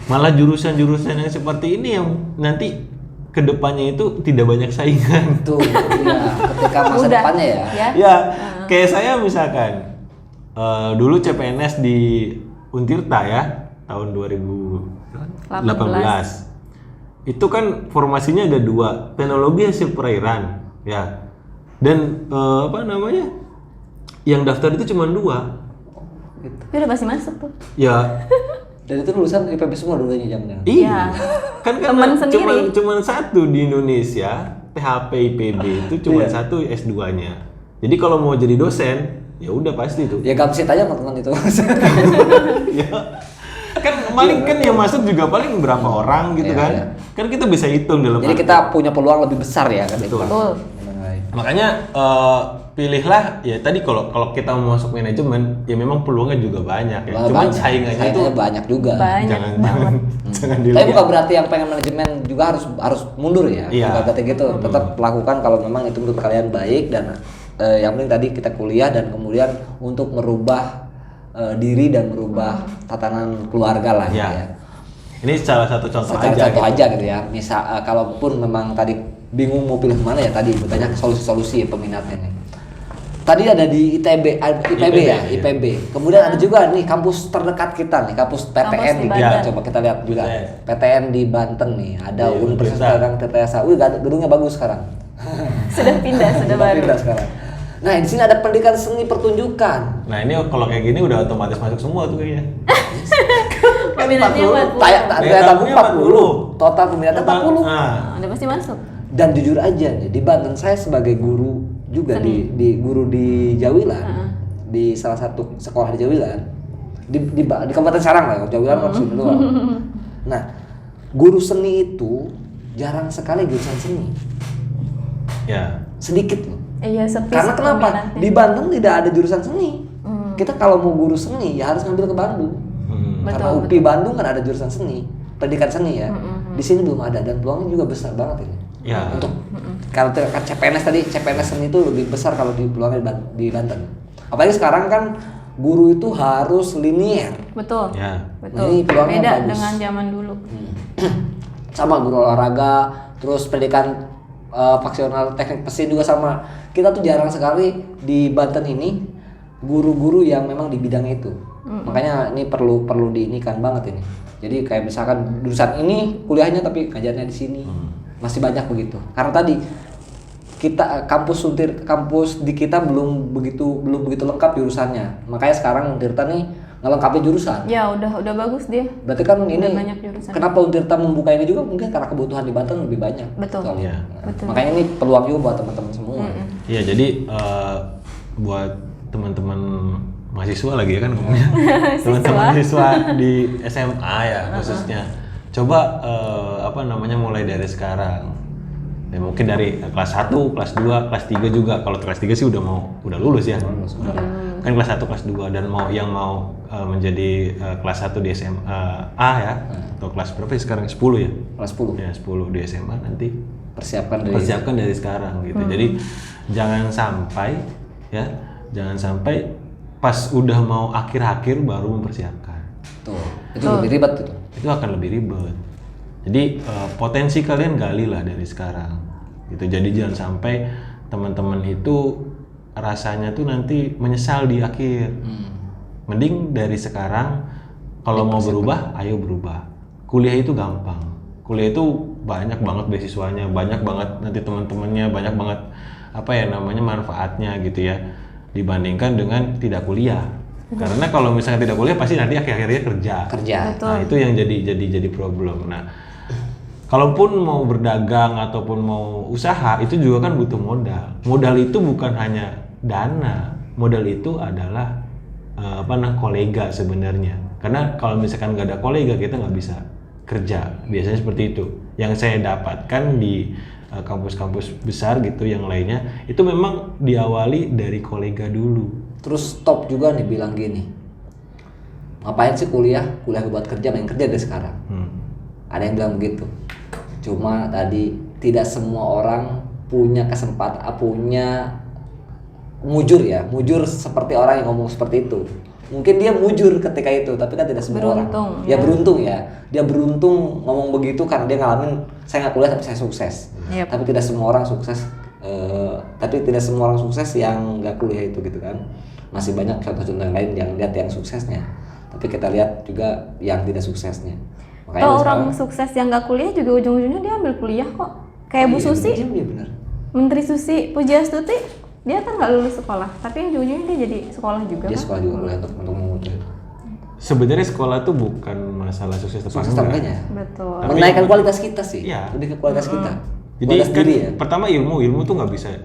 malah jurusan-jurusan yang seperti ini yang nanti kedepannya itu tidak banyak saingan. Tuh, iya, ketika masa Udah, depannya ya. Ya, kayak saya misalkan dulu CPNS di Untirta ya tahun 2018. Itu kan formasinya ada 2, teknologi hasil perairan ya. Dan apa namanya? Yang daftar itu cuma 2. Tapi udah pasti masuk tuh. Ya, Dan itu lulusan IPB semua dulunya jangan. iya. Kan Temen karena sendiri. cuman satu di Indonesia, THP IPB itu cuma Iya. satu S2-nya. Jadi kalau mau jadi dosen, ya udah pasti tuh. Ya gak bisa tanya teman-teman itu. Ya. Kan paling kan yang masuk juga paling berapa orang gitu Iya, kan. iya. Kan kita bisa hitung dalam Jadi arti. kita punya peluang lebih besar ya kan. Betul. Betul. Makanya pilihlah ya tadi kalau kita mau masuk manajemen ya memang peluangnya juga banyak ya. Cuman saingannya itu banyak juga. Banyak jangan banget. jangan Tapi dilihat. bukan berarti yang pengen manajemen juga harus mundur ya. Iya. Bukan berarti gitu. Tetap lakukan kalau memang itu menurut kalian baik dan yang penting tadi kita kuliah dan kemudian untuk merubah diri dan merubah tatanan keluarga lah Ya. ya. Ini salah satu contoh Secara aja. contoh gitu. aja gitu ya. Misal kalaupun memang tadi bingung mau pilih mana ya tadi banyak solusi-solusi ya peminatnya nih. Tadi ada di IPB ya, iya. IPB. Kemudian ada juga nih kampus terdekat kita nih, kampus PTN di nih. Banten. Coba kita lihat juga. PTN. PTN di Banten nih, ada Iya, Universitas Untirta. Dagang Tirtayasa. Wih, gedungnya bagus sekarang. Sudah pindah, sudah baru. Pindah sekarang. Nah, di sini ada pendidikan seni pertunjukan. Nah ini kalau kayak gini udah otomatis masuk semua tuh kayaknya. Peminatnya 40. Daya tampung 40. Total peminatnya 40. Nah, Udah pasti masuk. Dan jujur aja nih, di Banten saya sebagai guru juga di guru di Jawilan, di salah satu sekolah di Jawilan, di Kabupaten Serang lah, Jawilan kan sini doang. Nah, guru seni itu jarang sekali jurusan seni, ya. sedikit loh. Iya, sepi. Karena kenapa? peminatnya. Di Banten tidak ada jurusan seni. Kita kalau mau guru seni ya harus ngambil ke Bandung. Karena Betul, UPI Bandung kan ada jurusan seni, pendidikan seni ya. Di sini belum ada dan peluangnya juga besar banget ini. Ya. Untuk kalau CPNS tadi, CPNS seni itu lebih besar kalau di peluangnya di Banten. Apalagi sekarang kan guru itu harus linier. Betul. Ya. Betul. Ini peluangnya Beda bagus. dengan zaman dulu. Sama guru olahraga, terus pendidikan faksional teknik mesin juga sama. Kita tuh jarang sekali di Banten ini guru-guru yang memang di bidangnya itu. Makanya ini perlu diinikan banget ini. Jadi kayak misalkan jurusan ini kuliahnya tapi ngajarnya di sini. Masih banyak begitu. Karena tadi kita kampus di kita belum begitu lengkap jurusannya. Makanya sekarang Untirta nih ngelengkapi jurusan. Ya, udah bagus dia. Berarti kan ini banyak jurusan. kenapa Untirta membuka ini juga mungkin karena kebutuhan di Banten lebih banyak. Betul. Soalnya. Iya. Nah, Betul. Makanya ini peluang juga buat teman-teman semua. Iya, jadi buat teman-teman mahasiswa lagi ya kan ngomongnya. Teman-teman mahasiswa di SMA ya khususnya. Coba apa namanya mulai dari sekarang. Ya, mungkin dari kelas 1, kelas 2, kelas 3 juga. Kalau kelas 3 sih udah lulus ya. Kan kelas 1, kelas 2 dan mau menjadi kelas 1 di SMA A ya. Atau kelas berapa ya sekarang? 10 ya? Kelas 10. Ya, 10 di SMA nanti Persiapkan dari sekarang gitu. Jadi jangan sampai pas udah mau akhir-akhir baru mempersiapkan. Tuh. Itu lebih ribet gitu. Itu akan lebih ribet. Jadi potensi kalian gali lah dari sekarang gitu. Jadi jangan sampai teman-teman itu rasanya tuh nanti menyesal di akhir. Mending dari sekarang kalau mau berubah, ayo berubah. Kuliah itu gampang. Kuliah itu banyak banget beasiswanya, banyak banget nanti teman-temannya, banyak banget manfaatnya gitu ya. Dibandingkan dengan tidak kuliah. Karena kalau misalnya tidak kuliah pasti nanti akhir-akhirnya kerja. Nah, itu yang jadi problem. Nah, kalaupun mau berdagang ataupun mau usaha itu juga kan butuh modal. Modal itu bukan hanya dana. Modal itu adalah kolega sebenarnya. Karena kalau misalkan nggak ada kolega kita nggak bisa kerja. Biasanya seperti itu. Yang saya dapatkan di kampus-kampus besar gitu yang lainnya itu memang diawali dari kolega dulu. Terus top juga nih bilang gini, ngapain sih kuliah buat kerja, main kerja dari sekarang. Ada yang bilang begitu. Cuma tadi tidak semua orang punya kesempatan, punya mujur seperti orang yang ngomong seperti itu. Mungkin dia mujur ketika itu, tapi kan tidak semua orang. Ya beruntung ya. Dia beruntung ngomong begitu karena dia ngalamin saya nggak kuliah tapi saya sukses. Tapi tidak semua orang sukses. Yang nggak kuliah itu gitu kan. Masih banyak contoh-contoh yang lain yang lihat yang suksesnya. Tapi kita lihat juga yang tidak suksesnya. Makanya orang sukses yang nggak kuliah juga ujung-ujungnya dia ambil kuliah kok. Kayak Bu Susi, bener. Menteri Susi Pujiastuti, dia kan nggak lulus sekolah, tapi ujung-ujungnya dia jadi sekolah juga. Dia sekolah juga kuliah untuk memutu. Sebenarnya sekolah tuh bukan masalah sukses atau enggak. Betul. Menaikkan kualitas kita sih. Iya. Lebih ke kualitas kita. Jadi kan pertama ilmu tuh nggak bisa.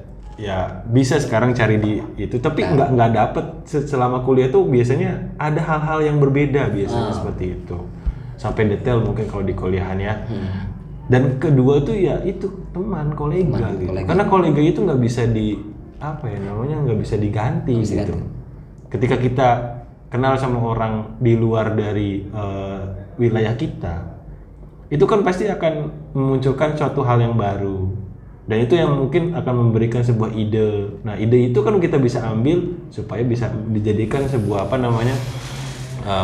Ya bisa sekarang cari di itu, tapi nggak dapet selama kuliah tuh biasanya ada hal-hal yang berbeda biasanya seperti itu. Sampai detail mungkin kalau di kuliahan ya. Dan kedua tuh ya itu teman kolega gitu. Karena kolega itu nggak bisa nggak bisa diganti gitu. Ketika kita kenal sama orang di luar dari wilayah kita, itu kan pasti akan memunculkan suatu hal yang baru. Dan itu yang mungkin akan memberikan sebuah ide. Nah, ide itu kan kita bisa ambil supaya bisa dijadikan sebuah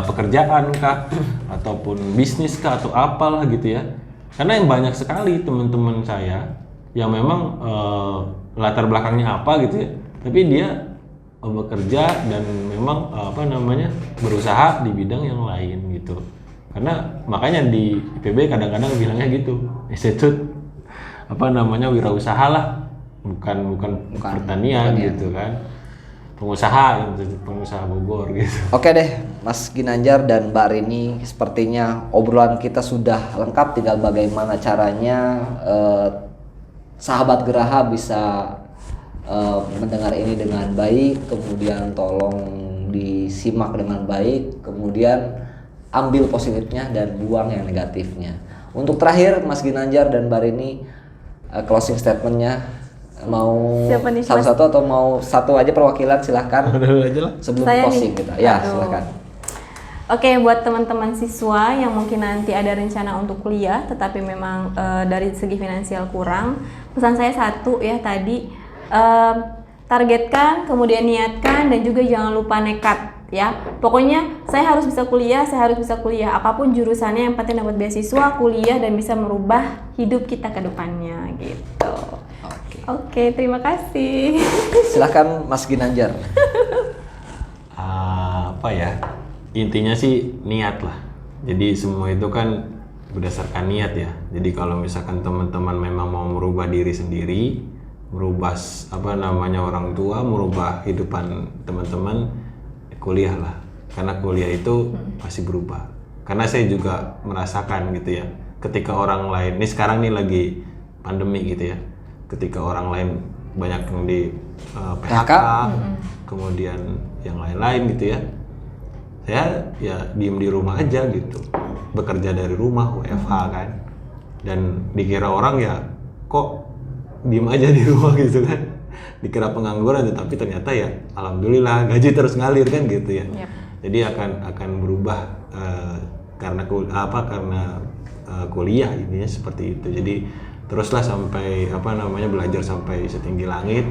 pekerjaan kah ataupun bisnis kah atau apalah gitu ya. Karena yang banyak sekali teman-teman saya yang memang latar belakangnya apa gitu ya, tapi dia bekerja dan memang berusaha di bidang yang lain gitu. Karena makanya di IPB kadang-kadang bilangnya gitu, institut wirausaha lah, bukan pertanian gitu kan, pengusaha Bogor gitu. Oke deh, Mas Ginanjar dan Mbak Rini, sepertinya obrolan kita sudah lengkap. Tinggal bagaimana caranya sahabat Geraha bisa mendengar ini dengan baik, kemudian tolong disimak dengan baik, kemudian ambil positifnya dan buang yang negatifnya. Untuk terakhir, Mas Ginanjar dan Mbak Rini, closing statementnya mau satu-satu atau mau satu aja perwakilan, silahkan. Sebelum saya closing kita. Ya, silahkan. Oke, buat teman-teman siswa yang mungkin nanti ada rencana untuk kuliah tetapi memang dari segi finansial kurang, pesan saya satu ya tadi, targetkan, kemudian niatkan, dan juga jangan lupa nekat ya. Pokoknya saya harus bisa kuliah, apapun jurusannya, yang penting dapat beasiswa, kuliah, dan bisa merubah hidup kita ke depannya gitu. Oke, terima kasih. Silahkan Mas Ginanjar. Intinya sih niat lah. Jadi semua itu kan berdasarkan niat ya. Jadi kalau misalkan teman-teman memang mau merubah diri sendiri, merubah orang tua, merubah kehidupan teman-teman, kuliah lah. Karena kuliah itu pasti berubah. Karena saya juga merasakan gitu ya. Ketika orang lain, ini sekarang nih lagi pandemi gitu ya. Ketika orang lain banyak yang di PHK, kemudian yang lain-lain gitu ya. Saya ya diem di rumah aja gitu, bekerja dari rumah, WFH kan, dan dikira orang ya kok diem aja di rumah gitu kan, dikira pengangguran, tapi ternyata ya alhamdulillah gaji terus ngalir kan gitu ya. Jadi akan berubah karena kuliah intinya seperti itu. Jadi teruslah sampai belajar sampai setinggi langit,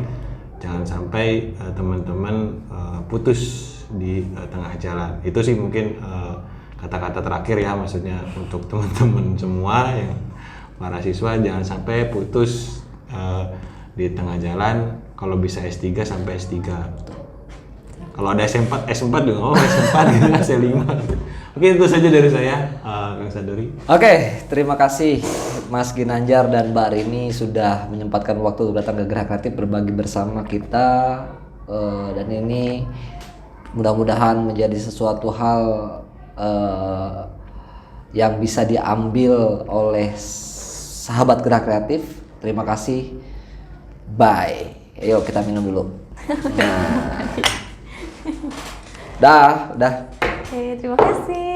jangan sampai teman-teman putus di tengah jalan. Itu sih mungkin kata-kata terakhir ya, maksudnya untuk teman-teman semua yang para siswa jangan sampai putus di tengah jalan. Kalau bisa S3 sampai S3. Kalau ada S4 juga, S4 gitu, S5. Oke, itu saja dari saya, Kang Saduri. Oke, terima kasih Mas Ginanjar dan Mbak Rini sudah menyempatkan waktu untuk datang ke Gerak Kreatif berbagi bersama kita. Dan ini mudah-mudahan menjadi sesuatu hal yang bisa diambil oleh sahabat Gerak Kreatif. Terima kasih. Bye. Ayo kita minum dulu. Dah. Oke, terima kasih.